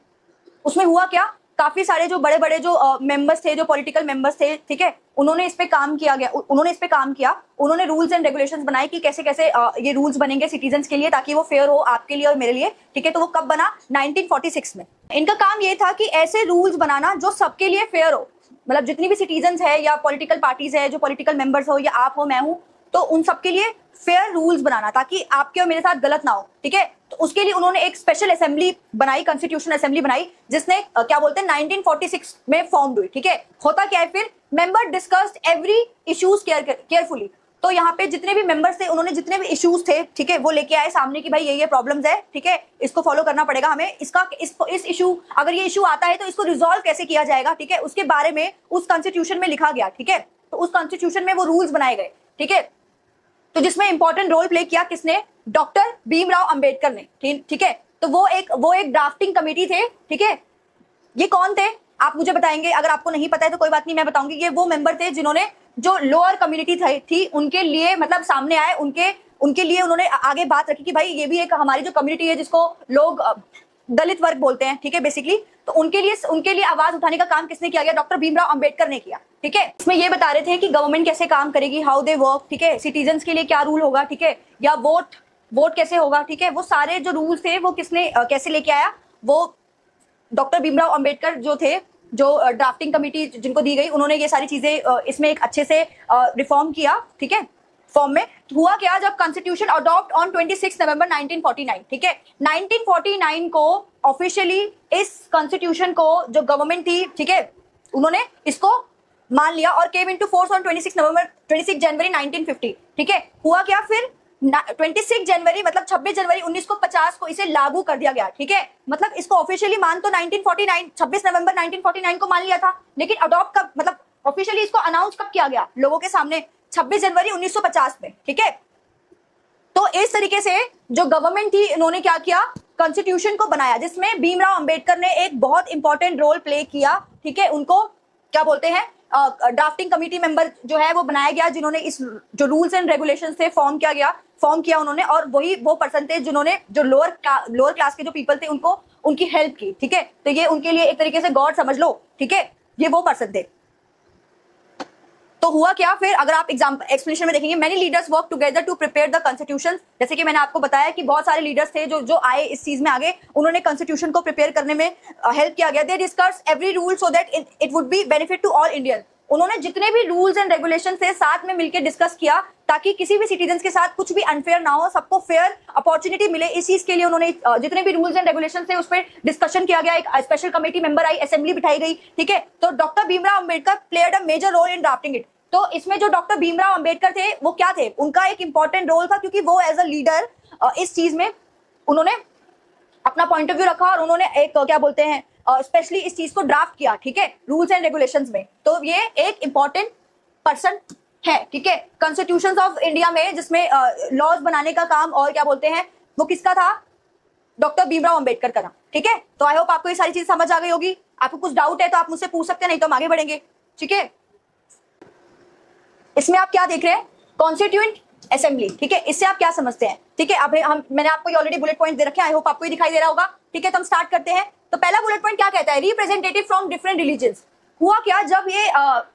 उसमें हुआ क्या, काफी सारे जो बड़े बड़े जो मेंबर्स थे, जो पॉलिटिकल मेंबर्स थे, ठीक है, उन्होंने इस पे काम किया, उन्होंने रूल्स एंड रेगुलेशंस बनाए कि कैसे कैसे ये रूल्स बनेंगे सिटीजन्स के लिए ताकि वो फेयर हो आपके लिए और मेरे लिए, ठीक है। तो वो कब बना, 1946 में। इनका काम ये था कि ऐसे रूल्स बनाना जो सबके लिए फेयर हो, मतलब जितनी भी सिटीजन्स है या पॉलिटिकल पार्टीज है, जो पॉलिटिकल मेंबर्स हो या आप हो मैं हूं, तो उन सबके लिए फेयर रूल्स बनाना ताकि आपके और मेरे साथ गलत ना हो, ठीक है। तो उसके लिए उन्होंने एक स्पेशल असेंबली बनाई, कॉन्स्टिट्यूशन असेंबली बनाई, जिसने क्या बोलते हैं 1946 में फॉर्म हुई, ठीक है। होता क्या है फिर, member discussed every issues carefully, तो यहाँ पे जितने भी मेंबर्स थे उन्होंने जितने भी इश्यूज थे, ठीक है, वो लेके आए सामने कि भाई ये प्रॉब्लम्स है, ठीक है, इसको फॉलो करना पड़ेगा हमें, इस इशू, अगर ये इशू आता है तो इसको रिजॉल्व कैसे किया जाएगा, ठीक है, उसके बारे में उस कॉन्स्टिट्यूशन में लिखा गया, ठीक है। तो उस कॉन्स्टिट्यूशन में वो रूल्स बनाए गए, ठीक है। तो जिसमें इंपॉर्टेंट रोल प्ले किया किसने? डॉक्टर भीमराव अंबेडकर ने, ठीक है। तो वो एक ड्राफ्टिंग कमेटी थे, ठीक है। ये कौन थे आप मुझे बताएंगे, अगर आपको नहीं पता है तो कोई बात नहीं, मैं बताऊंगी। ये वो मेंबर थे जिन्होंने जो लोअर कम्युनिटी थी उनके लिए मतलब सामने आए, उनके लिए उन्होंने आगे बात रखी कि भाई ये भी एक हमारी जो कम्युनिटी है जिसको लोग दलित वर्ग बोलते हैं, ठीक है, बेसिकली। तो उनके लिए आवाज उठाने का काम किसने किया गया? डॉक्टर भीमराव अंबेडकर ने किया, ठीक है। इसमें ये बता रहे थे कि गवर्नमेंट कैसे काम करेगी, हाउ दे वर्क, ठीक है, सिटीजन्स के लिए क्या रूल होगा, ठीक है, या वोट कैसे होगा, ठीक है। वो सारे जो रूल्स थे वो किसने कैसे लेके आया? वो डॉक्टर भीमराव अंबेडकर जो थे, जो ड्राफ्टिंग कमेटी जिनको दी गई, उन्होंने ये सारी चीजें इसमें एक अच्छे से रिफॉर्म किया, ठीक है, फॉर्म में। हुआ क्या, जब कॉन्स्टिट्यूशन अडॉप्ट ऑन 26 नवंबर 1949, ठीक है, 1949 को ऑफिशियली इस कॉन्स्टिट्यूशन को जो गवर्नमेंट थी, ठीक है, उन्होंने इसको मान लिया और केम इनटू फोर्स ऑन 26 जनवरी 1950, ठीक है। हुआ क्या फिर 26 जनवरी मतलब 26 जनवरी 1950 को इसे लागू कर दिया गया, ठीक है। मतलब इसको ऑफिशियली मान तो 1949 26 नवंबर 1949 को मान लिया था, लेकिन अडॉप्ट कब, मतलब ऑफिशियली इसको अनाउंस कब किया गया लोगों के सामने? 26 जनवरी 1950 में, ठीक है। तो इस तरीके से जो गवर्नमेंट थी इन्होंने क्या किया, कॉन्स्टिट्यूशन को बनाया, जिसमें भीमराव अंबेडकर ने एक बहुत इंपॉर्टेंट रोल प्ले किया, ठीक है। उनको क्या बोलते हैं, ड्राफ्टिंग कमेटी मेंबर जो है वो बनाया गया, जिन्होंने इस जो rules and regulations the form किया उन्होंने, और वही वो पर्सन थे जिन्होंने जो लोअर क्लास के जो पीपल थे उनकी हेल्प की, ठीक है। तो ये उनके लिए एक तरीके से गॉड समझ लो, ठीक है, ये वो पर्सन थे। तो हुआ क्या फिर, अगर आप एक्सप्लेनेशन में देखेंगे, many leaders work together to prepare the constitution. जैसे कि मैंने आपको बताया कि बहुत सारे लीडर्स थे जो आए इस चीज में आगे, उन्होंने कॉन्स्टिट्यूशन को प्रिपेयर करने में हेल्प किया गया। They discuss every rule so that it would be benefit to all Indian. उन्होंने जितने भी रूल्स एंड रेगुलेशन थे साथ में मिलकर डिस्कस किया, ताकि किसी भी सिटीजन के साथ कुछ भी अनफेयर ना हो, सबको फेयर अपॉर्चुनिटी मिले। इस चीज के लिए उन्होंने जितने भी रूल्स एंड रेगुलेशन थे उस पर डिस्कशन किया गया, एक स्पेशल कमेटी मेंबर आई, असेंबली बिठाई गई, ठीक है। तो doctor Bhimrao Ambedkar played a major role in drafting it. तो इसमें जो डॉक्टर भीमराव अंबेडकर थे वो क्या थे, उनका एक इंपॉर्टेंट रोल था, क्योंकि वो एज अ लीडर इस चीज में उन्होंने अपना पॉइंट ऑफ व्यू रखा, और उन्होंने एक क्या बोलते हैं स्पेशली इस चीज को ड्राफ्ट किया, ठीक है, रूल्स एंड रेगुलेशंस में। तो ये एक इंपॉर्टेंट पर्सन है, ठीक है, कॉन्स्टिट्यूशन ऑफ इंडिया में, जिसमें लॉज बनाने का काम और क्या बोलते हैं वो किसका था? डॉक्टर भीमराव अंबेडकर का नाम, ठीक है। तो आई होप आपको ये सारी चीज समझ आ गई होगी। आपको कुछ डाउट है तो आप मुझसे पूछ सकते हैं, नहीं तो हम आगे बढ़ेंगे, ठीक है। इसमें आप क्या देख रहे हैं? कॉन्स्टिट्यूएंट असेंबली, ठीक है, इससे आप क्या समझते हैं? ठीक है, अब मैंने आपको ऑलरेडी बुलेट पॉइंट दे रखे हैं, आई होप आपको ये दिखाई दे रहा होगा, ठीक है। तो हम स्टार्ट करते हैं। तो पहला बुलेट पॉइंट क्या कहता है? Representative from different religions. हुआ क्या, जब ये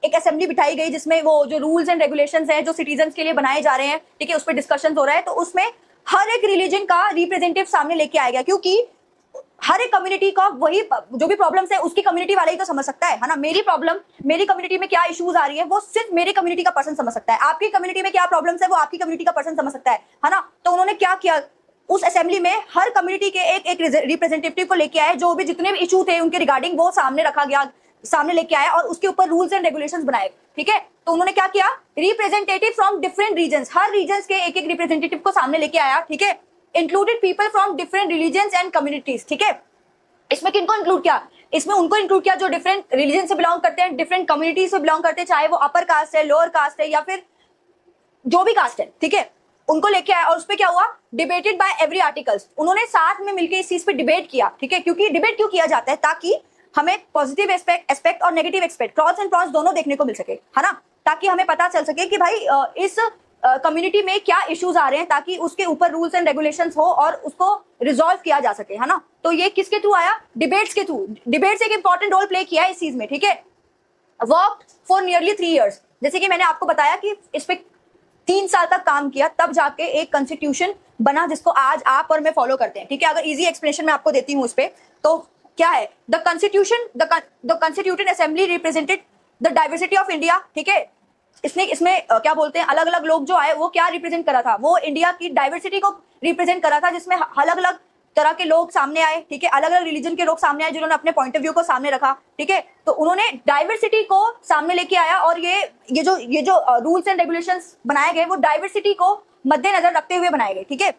एक असेंबली बिठाई गई जिसमें वो जो रूल्स एंड रेगुलेशंस हैं जो सिटीजन के लिए बनाए जा रहे हैं, ठीक है, उस पर डिस्कशन हो रहा है, तो उसमें हर एक रिलीजन का रिप्रेजेंटेटिव सामने लेके आया गया, क्योंकि हर एक कम्युनिटी का वही जो भी प्रॉब्लम्स है उसकी कम्युनिटी वाला ही तो समझ सकता है ना। मेरी प्रॉब्लम, मेरी कम्युनिटी में क्या इश्यूज आ रही है, वो सिर्फ मेरी कम्युनिटी का पर्सन समझ सकता है। आपकी कम्युनिटी में क्या प्रॉब्लम्स है वो आपकी कम्युनिटी का पर्सन समझ सकता है ना। तो उन्होंने क्या किया, उस असेंबली में हर कम्युनिटी के एक रिप्रेजेंटेटिव को लेके आए, जो भी जितने भी इशू थे उनके रिगार्डिंग वो सामने रखा गया, सामने लेके आया, और उसके ऊपर रूल्स एंड रेगुलेशंस बनाए, ठीक है। तो उन्होंने क्या किया, रिप्रेजेंटेटिव फ्रॉम डिफरेंट रीजन्स, हर रीजन्स के एक एक रिप्रेजेंटेटिव को सामने लेके आया, ठीक है। Included people from different religions and communities, ठीक है। इसमें किनको इंक्लूड किया? इसमें उनको इंक्लूड किया जो डिफरेंट रिलीजन से बिलोंग करते हैं, डिफरेंट कम्युनिटी से बिलोंग करते हैं, चाहे वो अपर कास्ट है, लोअर कास्ट है, या फिर जो भी कास्ट है, ठीक है, उनको लेके आया। और उस पर क्या हुआ, डिबेटेड बाय एवरी आर्टिकल्स। उन्होंने साथ में मिलकर इस चीज पे डिबेट किया, ठीक है, क्योंकि डिबेट क्यों किया जाता है, ताकि हमें पॉजिटिव एस्पेक्ट और negative aspect, pros and prawns दोनों देखने को मिल सके, है ना, ताकि हमें पता चल सके कि भाई इस कम्युनिटी में क्या इश्यूज आ रहे हैं, ताकि उसके ऊपर रूल्स एंड रेगुलेशंस हो और उसको रिजॉल्व किया जा सके, है ना। तो ये किसके थ्रू आया? डिबेट्स के थ्रू। डिबेट्स एक इंपॉर्टेंट रोल प्ले किया है इस चीज में, ठीक है। वर्क फॉर नियरली 3 years, जैसे कि मैंने आपको बताया कि इस पे 3 साल तक काम किया, तब जाके एक कॉन्स्टिट्यूशन बना जिसको आज आप और मैं फॉलो करते हैं, ठीक है। अगर इजी एक्सप्लेनेशन मैं आपको देती हूँ उस पे, तो क्या है, the constituted assembly represented the diversity of India, ठीक है। इसमें क्या बोलते हैं, अलग अलग लोग जो आए वो क्या रिप्रेजेंट करा था, वो इंडिया की डाइवर्सिटी को रिप्रेजेंट करा था, जिसमें अलग अलग तरह के लोग सामने आए, ठीक है, अलग अलग रिलीजन के लोग सामने आए जिन्होंने अपने पॉइंट ऑफ व्यू को सामने रखा, ठीक है। तो उन्होंने डाइवर्सिटी को सामने लेके आया और ये जो रूल्स एंड रेगुलेशंस बनाए गए वो डाइवर्सिटी को मद्देनजर रखते हुए बनाए गए, ठीक है।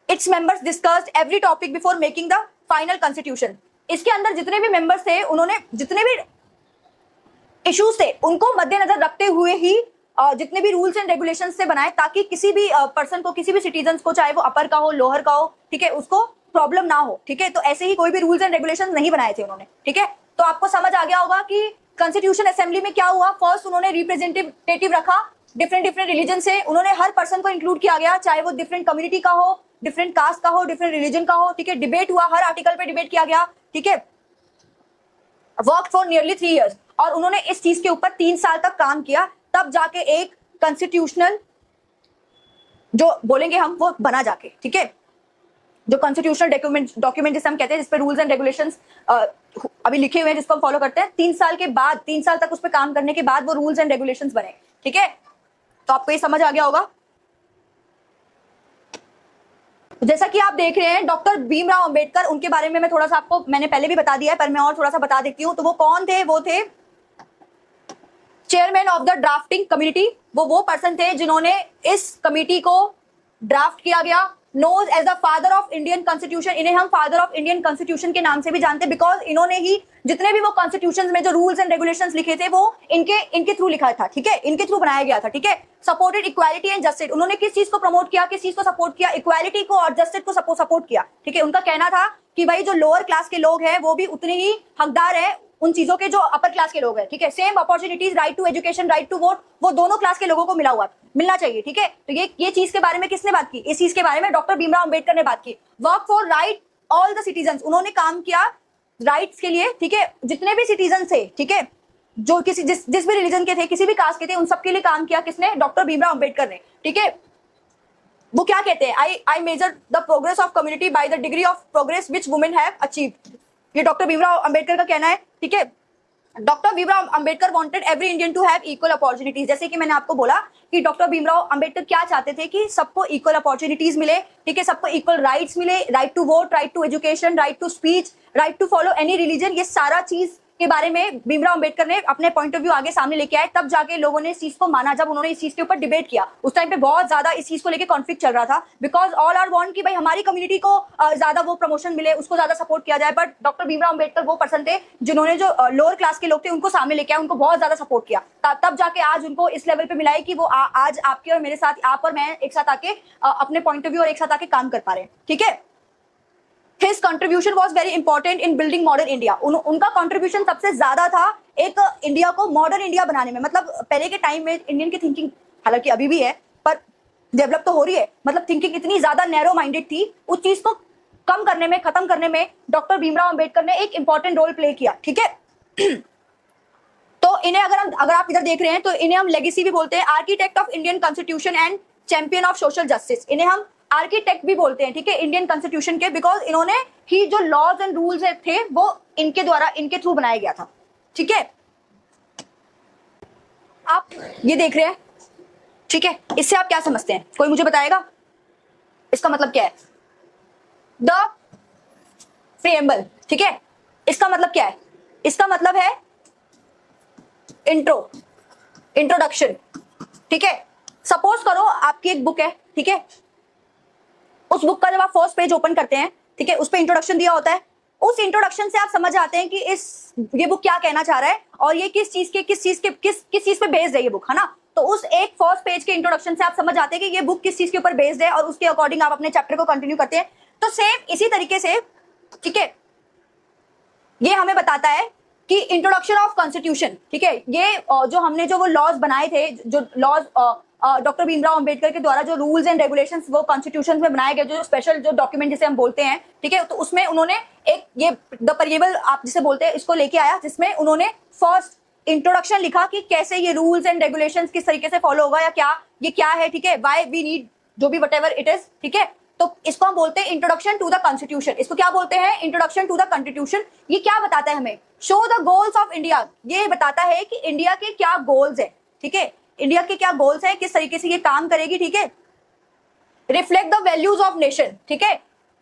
Its members discussed every topic before making the final constitution. इसके अंदर जितने भी मेंबर्स थे उन्होंने जितने भी इश्यूज थे उनको मद्देनजर रखते हुए ही जितने भी रूल्स एंड रेगुलेशंस से बनाए, ताकि किसी भी पर्सन को, किसी भी सिटीजन को, चाहे वो अपर का हो लोअर का हो, ठीक है, उसको प्रॉब्लम ना हो, ठीक है। तो ऐसे ही कोई भी रूल्स एंड रेगुलेशंस नहीं बनाए थे उन्होंने, ठीक है। तो आपको समझ आ गया होगा कि कॉन्स्टिट्यूशन असेंबली में क्या हुआ। फर्स्ट उन्होंने रिप्रेजेंटेटिव रखा डिफरेंट रिलीजन से, उन्होंने हर पर्सन को इंक्लूड किया गया, चाहे वो डिफरेंट कम्युनिटी का हो, डिफरेंट कास्ट का हो, डिफरेंट रिलीजन का हो, ठीक है। डिबेट हुआ, हर आर्टिकल पे डिबेट किया गया, ठीक है। वर्क फॉर नियरली 3 years और उन्होंने इस चीज के ऊपर 3 साल तक काम किया, तब जाके एक कॉन्स्टिट्यूशनल जो बोलेंगे हम वो बना जाके, ठीक है। जो कॉन्स्टिट्यूशनल डॉक्यूमेंट जिसे हम कहते हैं, जिसपे रूल्स एंड रेगुलेशंस अभी लिखे हुए हैं, जिसको हम फॉलो करते हैं, 3 साल के बाद, 3 साल तक उस पर काम करने के बाद वो रूल्स एंड रेगुलेशंस बने, ठीक है। तो आपको ये समझ आ गया होगा। जैसा कि आप देख रहे हैं डॉक्टर भीमराव अंबेडकर, उनके बारे में मैं थोड़ा सा आपको मैंने पहले भी बता दिया है, पर मैं और थोड़ा सा बता देती हूँ। तो वो कौन थे? वो थे chairman of the drafting committee. वो पर्सन थे जिन्होंने इस कमिटी को ड्राफ्ट किया गया। Knows as the father of Indian constitution, इन्हें हम फादर ऑफ इंडियन कॉन्स्टिट्यूशन के नाम से भी जानते हैं, बिकॉज इन्होंने ही जितने भी वो कॉन्स्टिट्यूशन में जो रूल्स एंड रेगुलेशंस लिखे थे वो इनके थ्रू लिखा था, ठीक है, इनके थ्रू बनाया गया था, ठीक है। सपोर्टेड इक्वालिटी एंड जस्टिस, उन्होंने किस चीज को प्रमोट किया, किस चीज को सपोर्ट किया? इक्वालिटी को और जस्टिस को सपोर्ट किया, ठीक है। उनका कहना था कि भाई जो लोअर क्लास के लोग हैं वो भी उतने ही हकदार है उन चीजों के जो अपर क्लास के लोग हैं, ठीक है। Same opportunities, right to education, right to vote, वो दोनों क्लास के लोगों को मिलना चाहिए, ठीक है। तो ये चीज के बारे में किसने बात की? इस चीज के बारे में डॉक्टर भीमराव अंबेडकर ने बात की। Work for right all the citizen, उन्होंने काम किया राइट्स के लिए, ठीक है। जितने भी सिटीजन थे, ठीक है, जो किसी जिस भी रिलीजन के थे, किसी भी कास्ट के थे, उन सबके लिए काम किया किसने? डॉक्टर भीमराव अंबेडकर ने, ठीक है। वो क्या कहते हैं? I measure the progress of community by the degree of progress which women have achieved. ये डॉक्टर भीमराव अंबेडकर का कहना है, ठीक है। Doctor Bhimrao Ambedkar wanted every Indian to have equal opportunities. जैसे कि मैंने आपको बोला कि डॉक्टर भीमराव अंबेडकर क्या चाहते थे कि सबको इक्वल अपॉर्चुनिटीज मिले, ठीक है, सबको इक्वल राइट्स मिले, right to vote, right to education, right to speech, right to follow any religion. ये सारा चीज के बारे में भीमराव अंबेडकर ने अपने पॉइंट ऑफ व्यू आगे सामने लेके आए, तब जाके लोगों ने इस चीज को माना। जब उन्होंने इस चीज के ऊपर डिबेट किया, उस टाइम पे बहुत ज्यादा इस चीज को लेके कॉन्फ्लिक्ट चल रहा था, बिकॉज ऑल आर वांट कि भाई हमारी कम्युनिटी को ज्यादा वो प्रमोशन मिले, उसको ज्यादा सपोर्ट किया जाए। बट डॉक्टर भीमराव अंबेडकर वो पर्सन थे जिन्होंने जो लोअर क्लास के लोग थे उनको सामने लेके आए, उनको बहुत ज्यादा सपोर्ट किया, तब जाके आज उनको इस लेवल पे मिला है कि वो आज आपके और मेरे साथ, आप और मैं एक साथ आके अपने पॉइंट ऑफ व्यू और एक साथ आके काम कर पा रहे हैं, ठीक है। His contribution was very important in building modern India. उनका contribution सबसे ज्यादा था एक इंडिया को मॉडर्न इंडिया बनाने में। मतलब पहले के टाइम में इंडियन की थिंकिंग, हालांकि अभी भी है, पर डेवलप तो हो रही है, मतलब थिंकिंग इतनी ज्यादा नैरो माइंडेड थी, उस चीज को कम करने में, खत्म करने में डॉक्टर भीमराव अंबेडकर ने एक इंपॉर्टेंट रोल प्ले किया, ठीक है। तो इन्हें अगर आप इधर देख रहे हैं तो इन्हें हम लेगेसी भी बोलते हैं, architect of Indian constitution and champion of social justice. इन्हें हम आर्किटेक्ट भी बोलते हैं, ठीक है, इंडियन कॉन्स्टिट्यूशन के, बिकॉज इन्होंने ही जो लॉज एंड रूल्स थे वो इनके द्वारा, इनके थ्रू बनाया गया था, ठीक है। आप ये देख रहे हैं, ठीक है, इससे आप क्या समझते हैं? कोई मुझे बताएगा इसका मतलब क्या है? द प्रीएम्बल, ठीक है, इसका मतलब क्या है? इसका मतलब है इंट्रोडक्शन, ठीक है। सपोज करो आपकी एक बुक है, ठीक है, उस बुक का जब आप फर्स्ट पेज ओपन करते हैं, ठीक है, उस पे इंट्रोडक्शन दिया होता है। उस इंट्रोडक्शन से आप समझ जाते हैं कि ये बुक क्या कहना चाह रहा है और ये किस चीज पे बेस्ड है ये बुक, है ना। तो उस एक फर्स्ट पेज के इंट्रोडक्शन से आप समझ जाते हैं कि ये बुक किस चीज के ऊपर बेस्ड है और उसके अकॉर्डिंग आप अपने चैप्टर को कंटिन्यू करते हैं। तो सेम इसी तरीके से, ठीक है, ये हमें बताता है कि इंट्रोडक्शन ऑफ कॉन्स्टिट्यूशन, ठीक है, ये जो हमने वो लॉज बनाए थे, जो लॉज डॉक्टर भीमराव अंबेडकर के द्वारा जो रूल्स एंड रेगुलेशंस वो कॉन्स्टिट्यूशन में बनाए गए, जो स्पेशल जो डॉक्यूमेंट जिसे हम बोलते हैं, ठीक है, तो उसमें उन्होंने एक ये द परिएबल आप जिसे बोलते हैं इसको लेके आया, जिसमें उन्होंने फर्स्ट इंट्रोडक्शन लिखा कि कैसे ये रूल्स एंड रेगुलेशंस किस तरीके से फॉलो होगा, या ये क्या है, ठीक है, व्हाई वी नीड, जो भी व्हाटएवर इट इज, ठीक है। तो इसको हम बोलते हैं इंट्रोडक्शन टू द कॉन्स्टिट्यूशन। इसको क्या बोलते हैं? Introduction to the constitution. ये क्या बताता है हमें? Show the goals of India. ये बताता है कि इंडिया के क्या गोल्स है, ठीक है, इंडिया के क्या गोल्स है, किस तरीके से ये काम करेगी, ठीक है। Reflect the values of nation, ठीक है,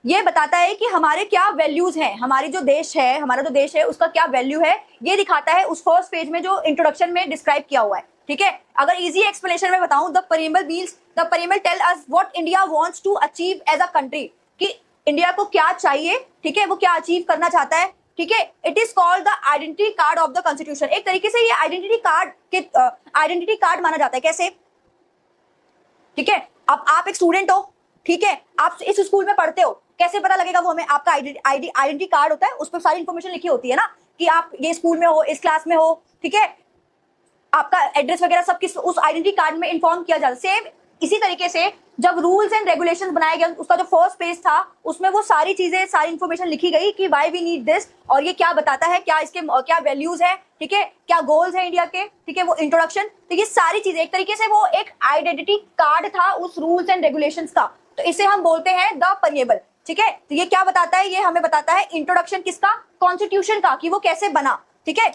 ये बताता है कि हमारे क्या वैल्यूज हैं, हमारी जो देश है, हमारा जो देश है उसका क्या वैल्यू है, ये दिखाता है उस फर्स्ट पेज में जो इंट्रोडक्शन में डिस्क्राइब किया हुआ है। ठीक है, अगर इजी एक्सप्लेनेशन में बताऊं, the preamble means the preamble tell us what India wants to achieve as a country, कि इंडिया को क्या चाहिए, ठीक है, वो क्या अचीव करना चाहता है। ठीक है, it is called the identity card of the constitution. एक तरीके से ये आइडेंटिटी कार्ड माना जाता है। कैसे? ठीक है, अब आप एक स्टूडेंट हो, ठीक है, आप इस स्कूल में पढ़ते हो, कैसे पता लगेगा वो हमें? आपका आइडेंटिटी कार्ड होता है, उस पर सारी इंफॉर्मेशन लिखी होती है ना, कि आप ये स्कूल में हो, इस क्लास में हो, ठीक है, आपका एड्रेस वगैरह सब किस उस आइडेंटिटी कार्ड में इन्फॉर्म किया जाता है। सेम इसी तरीके से जब रूल्स एंड रेगुलेशंस बनाए गए, उसका जो फर्स्ट पेज था उसमें वो सारी चीजें, सारी इंफॉर्मेशन लिखी गई कि व्हाई वी नीड दिस, और ये क्या बताता है, क्या इसके क्या वैल्यूज है, ठीक है, क्या गोल्स है इंडिया के, ठीक है, वो इंट्रोडक्शन। तो ये सारी चीजें एक तरीके से वो एक आइडेंटिटी कार्ड था उस रूल्स एंड रेगुलेशंस का, तो इसे हम बोलते हैं द परमेबल। ठीक है, तो ये क्या बताता है? ये हमें बताता है इंट्रोडक्शन किसका? कॉन्स्टिट्यूशन का, कि वो कैसे बना। ठीक है,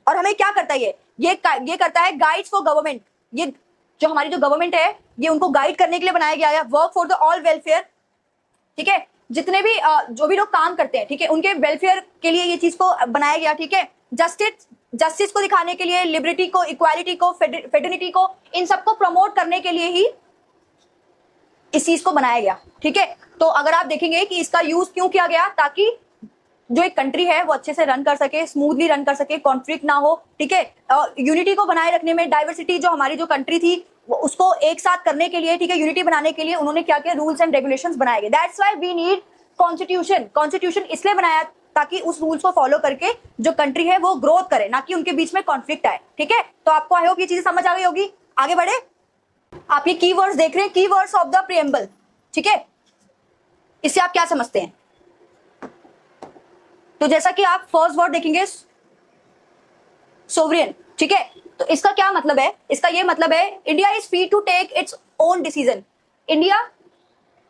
और हमें क्या करता है ये करता है गाइड्स फॉर गवर्नमेंट। ये जो हमारी जो गवर्नमेंट है, ये उनको गाइड करने के लिए बनाया गया है। Work for the all welfare, ठीक है, जितने भी जो भी लोग काम करते हैं, ठीक है, उनके वेलफेयर के लिए ये चीज को बनाया गया। ठीक है, जस्टिस को दिखाने के लिए, लिबर्टी को, इक्वालिटी को, फेडरनिटी को, इन सबको प्रमोट करने के लिए ही इस चीज को बनाया गया। ठीक है, तो अगर आप देखेंगे कि इसका यूज क्यों किया गया, ताकि जो एक कंट्री है वो अच्छे से रन कर सके, स्मूथली रन कर सके, कॉन्फ्लिक्ट ना हो। ठीक है, यूनिटी को बनाए रखने में, डाइवर्सिटी जो हमारी जो कंट्री थी उसको एक साथ करने के लिए, ठीक है, यूनिटी बनाने के लिए उन्होंने क्या किया? रूल्स एंड रेगुलेशंस बनाए गए। That's why we need constitution. Constitution इसलिए बनाया ताकि उस रूल्स को फॉलो करके जो कंट्री है वो ग्रोथ करे, ना कि उनके बीच में कॉन्फ्लिक्ट आए। ठीक है, तो आपको आई होप ये चीजें समझ आ गई होगी। आगे बढ़े, आप ये कीवर्ड्स देख रहे हैं, कीवर्ड्स ऑफ द प्रीएम्बल। ठीक है, इससे आप क्या समझते हैं? तो जैसा कि आप फर्स्ट वर्ड देखेंगे सोवरेन, ठीक है, तो इसका क्या मतलब है? इसका ये मतलब है India is free to take its own decision. India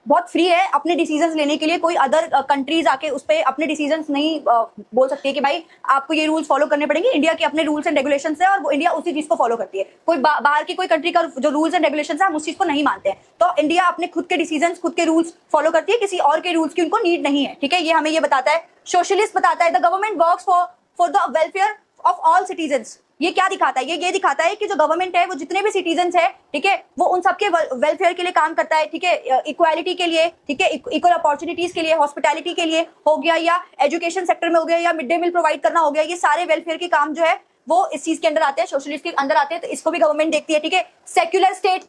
बहुत फ्री है अपने डिसीजंस लेने के लिए। कोई अदर कंट्रीज आके उस पर अपने डिसीजंस नहीं बोल सकती है कि भाई आपको ये रूल्स फॉलो करने पड़ेंगे। इंडिया के अपने रूल्स एंड रेगुलेशंस है और वो इंडिया उसी चीज को फॉलो करती है। कोई बाहर की कोई कंट्री का जो रूल्स एंड रेगुलेशंस है हम उस चीज को नहीं मानते हैं। तो इंडिया अपने खुद के डिसीजंस, खुद के रूल्स फॉलो करती है, किसी और के रूल्स की उनको नीड नहीं है। ठीक है, ये हमें ये बताता है। सोशलिस्ट बताता है the government works for the welfare of all citizens. ये क्या दिखाता है? ये दिखाता है कि जो गवर्नमेंट है वो जितने भी सिटीजन्स है, ठीक है, वो उन सबके वेलफेयर के लिए काम करता है। ठीक है, इक्वालिटी के लिए, ठीक है, इक्वल अपॉर्चुनिटीज के लिए, हॉस्पिटैलिटी के लिए हो गया, या एजुकेशन सेक्टर में हो गया, या मिड डे मील प्रोवाइड करना हो गया, ये सारे वेलफेयर के काम जो है वो इस चीज के अंदर आते हैं, सोशलिस्ट के अंदर आते हैं। तो इसको भी गवर्नमेंट देखती है। ठीक है, secular state,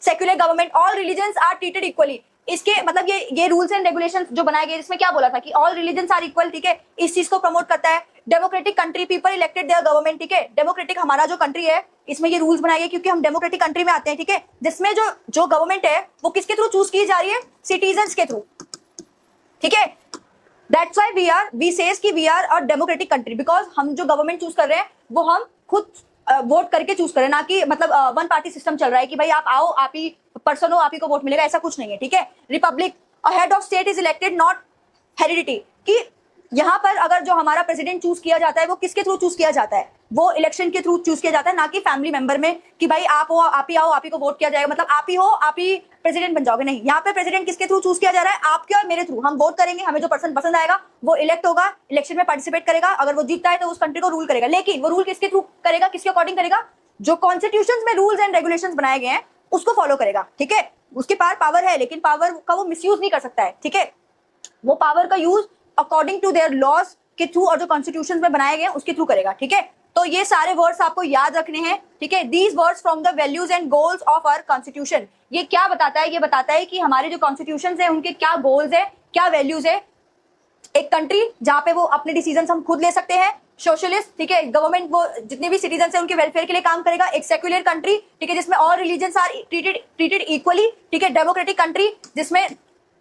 secular government, all religions are treated equally. इसके मतलब ये रूल्स एंड रेगुलेशंस जो बनाए गए, इसमें क्या बोला था कि ऑल रिलीजन्स आर इक्वल। ठीक है, इस चीज को प्रमोट करता है। Democratic country, people elected there government. ठीक है, डेमोक्रेटिक हमारा जो कंट्री है इसमें ये रूल्स बनाए गए क्योंकि हम डेमोक्रेटिक कंट्री में आते हैं। ठीक है, जिसमें जो गवर्नमेंट है वो किसके थ्रू चूज की जा रही है? सिटीजन्स के थ्रू। ठीक है, दैट्स व्हाई वी सेज कि we are a democratic country, because हम जो गवर्नमेंट चूज कर रहे हैं वो हम खुद वोट करके चूज करें, ना कि मतलब वन पार्टी सिस्टम चल रहा है कि भाई आप आओ, आप ही पर्सन हो, आप ही को वोट मिलेगा, ऐसा कुछ नहीं है। ठीक है, Republic, a head of state is elected not heredity, कि यहाँ पर अगर जो हमारा प्रेसिडेंट चूज किया जाता है वो किसके थ्रू चूज किया जाता है? वो इलेक्शन के थ्रू चूज किया जाता है, ना कि फैमिली मेंबर में कि भाई आप हो, आप ही आओ, आप ही को वोट किया जाएगा, मतलब आप ही हो, आप ही प्रेसिडेंट बन जाओगे। नहीं, यहाँ पे प्रेसिडेंट किसके थ्रू चूज किया जा रहा है? आपके और मेरे थ्रू। हम वोट करेंगे, हमें जो पर्सन पसंद आएगा वो इलेक्ट होगा, इलेक्शन में पार्टिसिपेट करेगा, अगर वो जीतता है तो उस कंट्री को रूल करेगा। लेकिन वो रूल किसके थ्रू करेगा? किसके अकॉर्डिंग करेगा? जो कॉन्स्टिट्यूशन में रूल्स एंड रेगुलेशंस बनाए गए हैं उसको फॉलो करेगा। ठीक है, उसके पास पावर है, लेकिन पावर का वो मिसयूज नहीं कर सकता है। ठीक है, वो पावर का use according to their laws के थ्रू और जो कॉन्स्टिट्यूशन में बनाए गए हैं उसके थ्रू करेगा। ठीक है, तो ये सारे वर्ड्स आपको याद रखने हैं। ठीक है, these words from the values and goals of our constitution. ये क्या बताता है? ये बताता है कि हमारे जो कॉन्स्टिट्यूशन है उनके क्या गोल्स है, क्या वैल्यूज है। एक कंट्री जहां पे वो अपने डिसीजन हम खुद ले सकते हैं। सोशलिस्ट, ठीक है, गवर्नमेंट वो जितने भी सिटीजन है उनके वेलफेयर के लिए काम करेगा। एक सेक्युलर कंट्री, ठीक है, जिसमें all religions are treated equally. ठीक है, डेमोक्रेटिक कंट्री जिसमें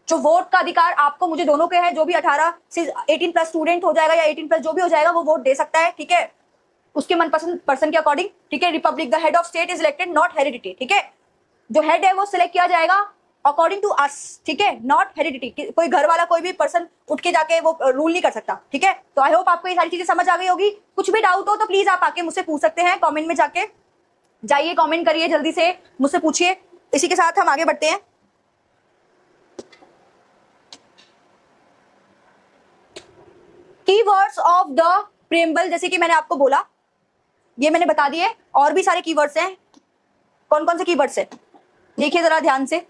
जो वोट का अधिकार आपको मुझे दोनों के है, जो भी 18 से 18+ स्टूडेंट हो जाएगा या 18+ जो भी हो जाएगा वो वोट दे सकता है। ठीक है, उसके मनपसंद पर्सन के अकॉर्डिंग। ठीक है, Republic, the head of state is elected not heredity. ठीक है, जो हेड है वो सिलेक्ट किया जाएगा अकॉर्डिंग टू अस। ठीक है, नॉट हेरिडिटी। कोई घर वाला कोई भी पर्सन उठ के जाके वो रूल नहीं कर सकता। ठीक है, तो आई होप आपको ये सारी चीजें समझ आ गई होगी। कुछ भी डाउट हो तो प्लीज आप आके मुझसे पूछ सकते हैं कमेंट में जाके। जाइए कमेंट करिए, जल्दी से मुझसे पूछिए। इसी के साथ हम आगे बढ़ते हैं। कीवर्ड्स ऑफ द प्रेम्बल, जैसे कि मैंने आपको बोला, ये मैंने बता दिए, और भी सारे कीवर्ड्स हैं। कौन कौन से कीवर्ड्स है देखिए जरा ध्यान से।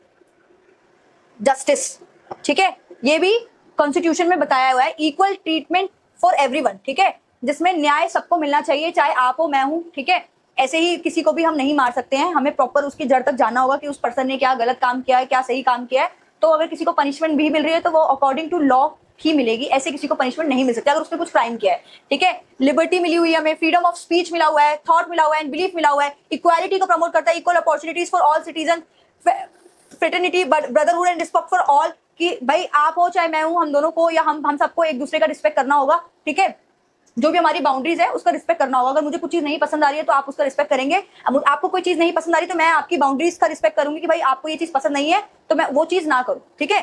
जस्टिस, ठीक है, ये भी कॉन्स्टिट्यूशन में बताया हुआ है। इक्वल ट्रीटमेंट फॉर एवरीवन, ठीक है, जिसमें न्याय सबको मिलना चाहिए, चाहे आप हो मैं हूं, ठीक है। ऐसे ही किसी को भी हम नहीं मार सकते हैं, हमें प्रॉपर उसकी जड़ तक जानना होगा कि उस पर्सन ने क्या गलत काम किया है, क्या सही काम किया है। तो अगर किसी को पनिशमेंट भी मिल रही है तो वो अकॉर्डिंग टू लॉ ही मिलेगी, ऐसे किसी को पनिशमेंट नहीं मिल सकती अगर उसने कुछ क्राइम किया है, ठीक है। लिबर्टी मिली हुई है हमें, फ्रीडम ऑफ स्पीच मिला हुआ है, थॉट मिला हुआ है, बिलीफ मिला हुआ है, इक्वालिटी को प्रमोट करता है, equal opportunities for all citizen, fraternity brotherhood and respect for all, कि भाई आप हो चाहे मैं हूं, हम दोनों को या हम सबको एक दूसरे का रिस्पेक्ट करना होगा, ठीक है। जो भी हमारी बाउंड्रीज है उसका रिस्पेक्ट करना होगा। अगर मुझे कुछ चीज नहीं पसंद आ रही है तो आप उसका रिस्पेक्ट करेंगे। अब आपको कोई चीज नहीं पसंद आ रही तो मैं आपकी बाउंड्रीज का रिस्पेक्ट करूंगी कि भाई आपको ये चीज पसंद नहीं है तो मैं वो चीज ना करूं, ठीक है।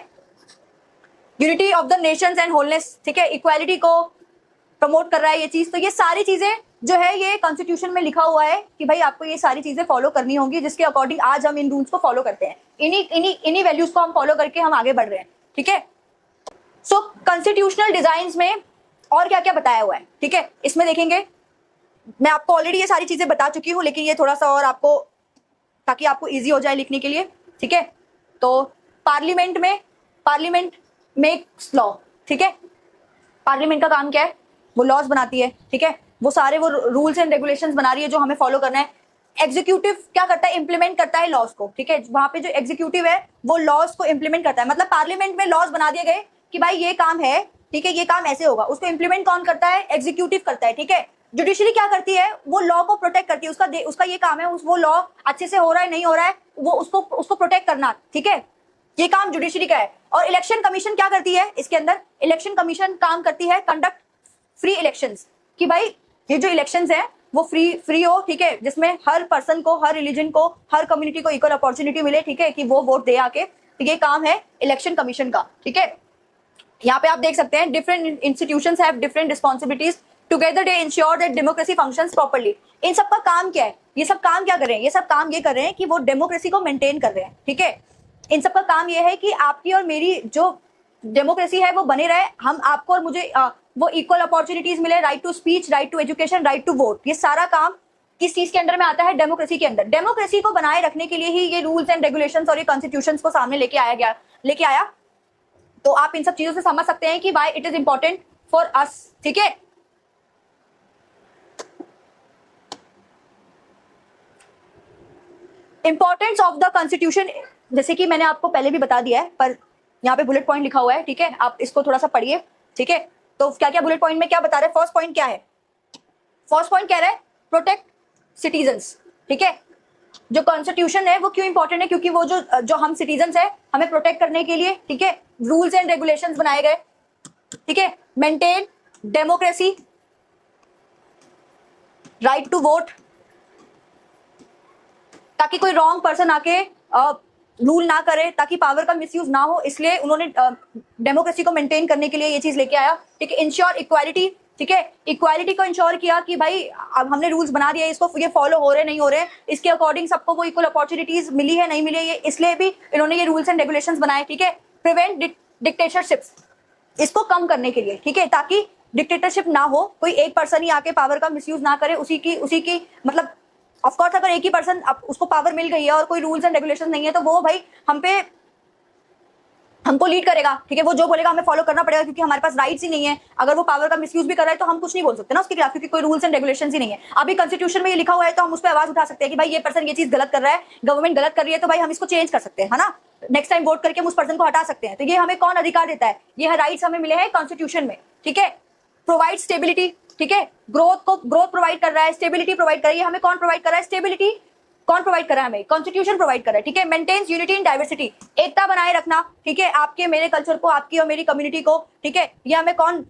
Unity of the Nations and wholeness, ठीक है, इक्वालिटी को प्रमोट कर रहा है ये चीज। तो ये सारी चीजें जो है ये कॉन्स्टिट्यूशन में लिखा हुआ है कि भाई आपको ये सारी चीजें फॉलो करनी होंगी, जिसके अकॉर्डिंग आज हम इन रूल्स को फॉलो करते हैं। इन्हीं वैल्यूज को हम फॉलो करके हम आगे बढ़ रहे हैं, ठीक है। सो कॉन्स्टिट्यूशनल डिजाइन्स में और क्या क्या बताया हुआ है, ठीक है, इसमें देखेंगे। मैं आपको ऑलरेडी ये सारी चीजें बता चुकी हूं, लेकिन ये थोड़ा सा और आपको, ताकि आपको इजी हो जाए लिखने के लिए, ठीक है। तो पार्लियामेंट मेक्स लॉ, ठीक है। पार्लियामेंट का काम क्या है? वो लॉज बनाती है, ठीक है। वो सारे वो रूल्स एंड रेगुलेशंस बना रही है जो हमें फॉलो करना है। एग्जीक्यूटिव क्या करता है? इंप्लीमेंट करता है लॉज को, ठीक है। वहां पे जो एग्जीक्यूटिव है वो लॉज को इंप्लीमेंट करता है। मतलब पार्लियामेंट में लॉज बना दिए गए कि भाई ये काम है, ठीक है, ये काम ऐसे होगा, उसको इंप्लीमेंट कौन करता है? एग्जीक्यूटिव करता है, ठीक है। जुडिशरी क्या करती है? वो लॉ को प्रोटेक्ट करती है। उसका ये काम है, वो लॉ अच्छे से हो रहा है नहीं हो रहा है, वो उसको प्रोटेक्ट करना, ठीक है। ये काम जुडिशरी का है। और इलेक्शन कमीशन क्या करती है? इसके अंदर इलेक्शन कमीशन काम करती है कंडक्ट फ्री इलेक्शंस, कि भाई ये जो इलेक्शंस है वो फ्री हो, ठीक है, जिसमें हर पर्सन को, हर रिलीजन को, हर कम्युनिटी को इक्वल अपॉर्चुनिटी मिले, ठीक है, कि वो वोट दे आके। तो ये काम है इलेक्शन कमीशन का, ठीक है। यहाँ पे आप देख सकते हैं different institutions have different responsibilities, together they ensure that democracy functions properly. इन सब का काम क्या है? ये सब काम क्या कर रहे हैं? ये सब काम ये कर रहे हैं कि वो डेमोक्रेसी को मेंटेन कर रहे हैं, ठीक है। इन सब का काम ये है कि आपकी और मेरी जो डेमोक्रेसी है वो बने रहे, हम आपको और मुझे वो इक्वल अपॉर्चुनिटीज मिले, right to speech, right to education, right to vote. ये सारा काम किस चीज के अंडर में आता है? डेमोक्रेसी के अंदर। डेमोक्रेसी को बनाए रखने के लिए ही ये रूल्स एंड रेगुलेशंस और ये कॉन्स्टिट्यूशंस को सामने लेके आया। तो आप इन सब चीजों से समझ सकते हैं कि why it is important for us, ठीक है। इंपॉर्टेंस ऑफ द कॉन्स्टिट्यूशन, जैसे कि मैंने आपको पहले भी बता दिया है, पर यहाँ पे बुलेट पॉइंट लिखा हुआ है, ठीक है, आप इसको थोड़ा सा पढ़िए, ठीक है। तो क्या क्या बुलेट पॉइंट में क्या बता रहे हैं? फर्स्ट पॉइंट क्या है? फर्स्ट पॉइंट कह रहा है प्रोटेक्ट सिटीजन्स, ठीक है। जो कॉन्स्टिट्यूशन है वो क्यों इंपॉर्टेंट है? क्योंकि वो जो हम सिटीजन्स है हमें प्रोटेक्ट करने के लिए, ठीक है, रूल्स एंड रेगुलेशंस बनाए गए, ठीक है। Maintain democracy, right to vote, ताकि कोई रॉन्ग पर्सन आके रूल ना करे, ताकि पावर का मिसयूज ना हो, इसलिए उन्होंने डेमोक्रेसी को मेंटेन करने के लिए ये चीज लेके आया, ठीक है। इंश्योर इक्वालिटी, ठीक है, इक्वालिटी को इंश्योर किया कि भाई अब हमने रूल्स बना दिए, इसको ये फॉलो हो रहे नहीं हो रहे, इसके अकॉर्डिंग सबको वो इक्वल अपॉर्चुनिटीज मिली है नहीं मिली है, ये इसलिए भी इन्होंने ये रूल्स एंड रेगुलेशंस बनाए, ठीक है। प्रिवेंट डिक्टेटरशिप्स, इसको कम करने के लिए, ठीक है, ताकि डिक्टेटरशिप ना हो, कोई एक पर्सन ही आके पावर का मिसयूज ना करे, उसी की मतलब ऑफकोर्स अगर एक ही पर्सन उसको पावर मिल गई है और कोई रूल्स एंड रेगुलेशन नहीं है तो वो भाई हमको लीड करेगा, ठीक है। वो जो बोलेगा हमें फॉलो करना पड़ेगा, क्योंकि हमारे पास राइट्स ही नहीं है। अगर वो पावर का मिसयूज भी कर रहा है तो हम कुछ नहीं बोल सकते ना उसके खिलाफ, क्योंकि कोई रूल्स एंड रेगुलेशंस ही नहीं है। अभी कॉन्स्टिट्यूशन में ये लिखा हुआ है तो हम उस पर आवाज उठा सकते हैं कि भाई ये पर्सन ये चीज गलत कर रहा है, गवर्नमेंट गलत कर रही है, तो भाई हम इसको चेंज कर सकते हैं, है ना। नेक्स्ट टाइम वोट करके हम उस पर्सन को हटा सकते हैं। तो ये हमें कौन अधिकार देता है? ये राइट्स हमें मिले हैं कॉन्स्टिट्यूशन में, ठीक है। प्रोवाइड स्टेबिलिटी, ठीक है, ग्रोथ प्रोवाइड कर रहा है, स्टेबिलिटी प्रोवाइड कर रही है। हमें कौन प्रोवाइड कर रहा है? स्टेबिलिटी कौन प्रोवाइड कर रहा है? हमें कॉन्स्टिट्यूशन प्रोवाइड कर रहा है, ठीक है। मेंटेन्स यूनिटी इन डाइवर्सिटी, एकता बनाए रखना, ठीक है, आपके मेरे कल्चर को, आपकी और मेरी कम्युनिटी को, ठीक है। ये हमें कौन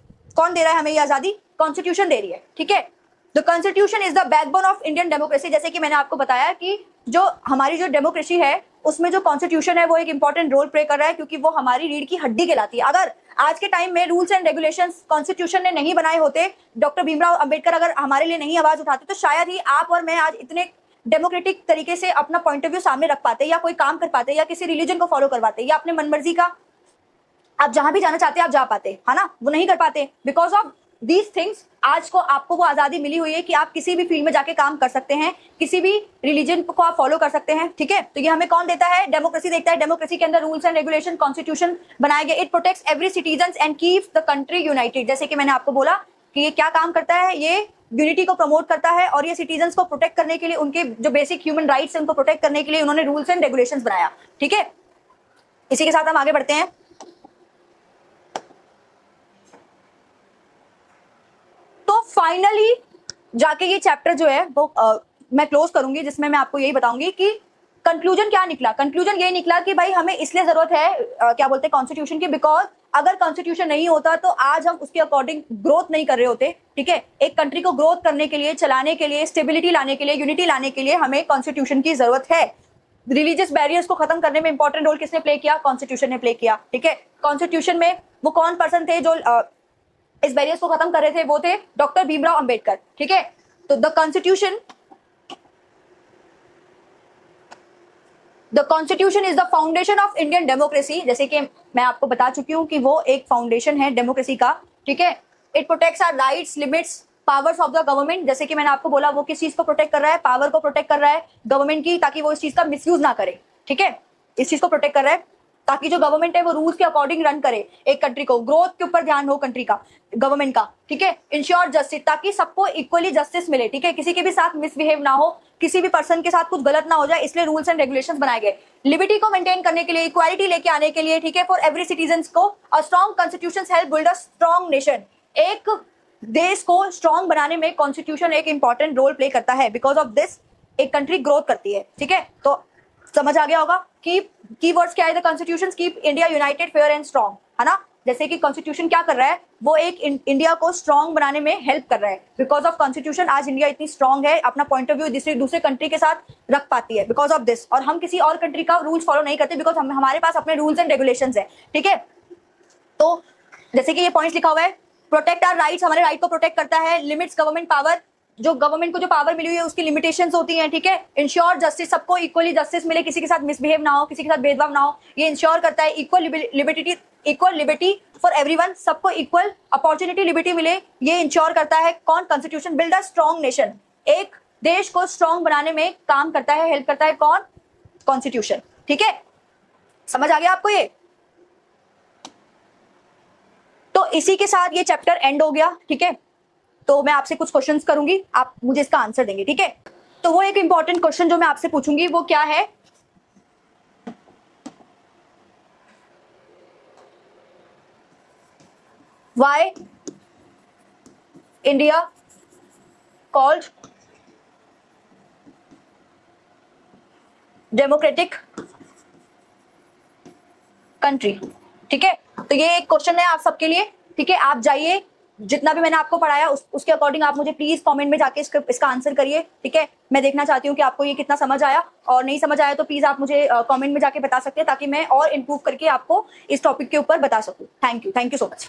दे रहा है? हमें ये आजादी कॉन्स्टिट्यूशन दे रही है, ठीक है। The constitution is the backbone of Indian democracy. जैसे कि मैंने आपको बताया कि जो हमारी जो डेमोक्रेसी है उसमें जो कॉन्स्टिट्यूशन है वो एक इंपॉर्टेंट रोल प्ले कर रहा है, क्योंकि वो हमारी रीढ़ की हड्डी कहलाती है। अगर आज के टाइम में रूल्स एंड रेगुलेशंस कॉन्स्टिट्यूशन ने नहीं बनाए होते, डॉक्टर भीमराव अंबेडकर अगर हमारे लिए नहीं आवाज उठाते, तो शायद ही आप और मैं आज इतने डेमोक्रेटिक तरीके से अपना पॉइंट ऑफ व्यू सामने रख पाते, या कोई काम कर पाते, या किसी रिलीजन को फॉलो करवाते, या अपने मनमर्जी का आप जहां भी जाना चाहते हैं आप जा पाते, है ना। वो नहीं कर पाते बिकॉज ऑफ दीज थिंग्स आज को आपको वो आजादी मिली हुई है कि आप किसी भी फील्ड में जाके काम कर सकते हैं, किसी भी रिलीजन को आप फॉलो कर सकते हैं, ठीक है। तो ये हमें कौन देता है? डेमोक्रेसी देखता है। डेमोक्रेसी के अंदर रूल्स एंड रेगुलेशन, कॉन्स्टिट्यूशन बनाए गए। It protects every citizen and keeps the country United. जैसे कि मैंने आपको बोला कि ये क्या काम करता है, ये यूनिटी को प्रमोट करता है और ये सिटीजन्स को प्रोटेक्ट करने के लिए, उनके जो बेसिक ह्यूमन राइट्स है उनको प्रोटेक्ट करने के लिए उन्होंने रूल्स एंड रेगुलेशंस बनाया, ठीक है। इसी के साथ हम आगे बढ़ते हैं। तो फाइनली जाके ये चैप्टर जो है वो मैं क्लोज करूंगी, जिसमें मैं आपको यही बताऊंगी कि कंक्लूजन क्या निकला। कंक्लूजन ये निकला कि भाई हमें इसलिए जरूरत है क्या बोलते हैं कॉन्स्टिट्यूशन की, बिकॉज अगर कॉन्स्टिट्यूशन नहीं होता तो आज हम उसके अकॉर्डिंग ग्रोथ नहीं कर रहे होते, ठीक है। एक कंट्री को ग्रोथ करने के लिए, चलाने के लिए, स्टेबिलिटी लाने के लिए, यूनिटी लाने के लिए हमें कॉन्स्टिट्यूशन की जरूरत है। रिलीजियस बैरियर्स को खत्म करने में इंपॉर्टेंट रोल किसने प्ले किया? कॉन्स्टिट्यूशन ने प्ले किया, ठीक है। कॉन्स्टिट्यूशन में वो कौन पर्सन थे जो इस बैरियर्स को खत्म कर रहे थे? वो थे डॉक्टर भीमराव अंबेडकर, ठीक है। तो the constitution is the foundation of Indian democracy. जैसे कि मैं आपको बता चुकी हूं कि वो एक फाउंडेशन है डेमोक्रेसी का, ठीक है। It protects our rights, limits powers of the government. जैसे कि मैंने आपको बोला वो किस चीज को प्रोटेक्ट कर रहा है? पावर को प्रोटेक्ट कर रहा है गवर्नमेंट की, ताकि वो इस चीज का मिसयूज ना करे, ठीक है। इस चीज को प्रोटेक्ट कर रहा है ताकि जो गवर्नमेंट है वो रूल्स के अकॉर्डिंग रन करे एक कंट्री को, ग्रोथ के ऊपर ध्यान हो कंट्री का, गवर्नमेंट का, ठीक है। इंश्योर जस्टिस, ताकि सबको इक्वली जस्टिस मिले, ठीक है। किसी के भी साथ मिसबिहेव ना हो, किसी भी पर्सन के साथ कुछ गलत ना हो जाए, इसलिए रूल्स एंड रेगुलेशंस बनाए गए। लिबर्टी को मेंटेन करने के लिए, इक्वालिटी लेके आने के लिए, ठीक है, फॉर एवरी सिटीजन्स को। A strong constitution help build a strong nation. एक देश को स्ट्रॉन्ग बनाने में कॉन्स्टिट्यूशन एक इंपॉर्टेंट रोल प्ले करता है। बिकॉज ऑफ दिस एक कंट्री ग्रोथ करती है, ठीक है। तो समझ आ गया होगा कि कीवर्ड्स क्या है? The constitution keep India United, fair and strong, है ना। जैसे कि कॉन्स्टिट्यूशन क्या कर रहा है? वो एक इंडिया को स्ट्रॉन्ग बनाने में हेल्प कर रहा है। बिकॉज ऑफ कॉन्स्टिट्यूशन आज इंडिया इतनी स्ट्रॉन्ग है, अपना पॉइंट ऑफ व्यू दूसरे कंट्री के साथ रख पाती है बिकॉज ऑफ दिस। और हम किसी और कंट्री का रूल्स फॉलो नहीं करते बिकॉज हमारे पास अपने रूल्स एंड रेगुलेशंस है, ठीक है। तो जैसे कि ये पॉइंट्स लिखा हुआ है, प्रोटेक्ट आवर राइट्स, हमारे राइट को प्रोटेक्ट करता है। लिमिट्स गवर्नमेंट पावर, जो गवर्नमेंट को जो पावर मिली हुई है उसकी लिमिटेशंस होती हैं, ठीक है। इंश्योर जस्टिस, सबको इक्वली जस्टिस मिले, किसी के साथ मिसबिहेव ना हो, किसी के साथ भेदभाव ना हो, ये इंश्योर करता है। इक्वल लिबर्टी फॉर एवरीवन, सबको इक्वल अपॉर्चुनिटी लिबर्टी मिले, ये इंश्योर करता है कौन? Constitution. Build a strong nation, एक देश को स्ट्रॉन्ग बनाने में काम करता है, हेल्प करता है कौन? कॉन्स्टिट्यूशन, ठीक है। समझ आ गया आपको ये? तो इसी के साथ ये चैप्टर एंड हो गया, ठीक है। तो मैं आपसे कुछ क्वेश्चंस करूंगी, आप मुझे इसका आंसर देंगे, ठीक है। तो वो एक इंपॉर्टेंट क्वेश्चन जो मैं आपसे पूछूंगी वो क्या है? Why India called democratic country, ठीक है। तो ये एक क्वेश्चन है आप सबके लिए, ठीक है। आप जाइए, जितना भी मैंने आपको पढ़ाया उसके अकॉर्डिंग आप मुझे प्लीज कमेंट में जाके इसका आंसर करिए, ठीक है। मैं देखना चाहती हूँ कि आपको ये कितना समझ आया, और नहीं समझ आया तो प्लीज आप मुझे कमेंट में जाके बता सकते हैं ताकि मैं और इम्प्रूव करके आपको इस टॉपिक के ऊपर बता सकूं। Thank you so much.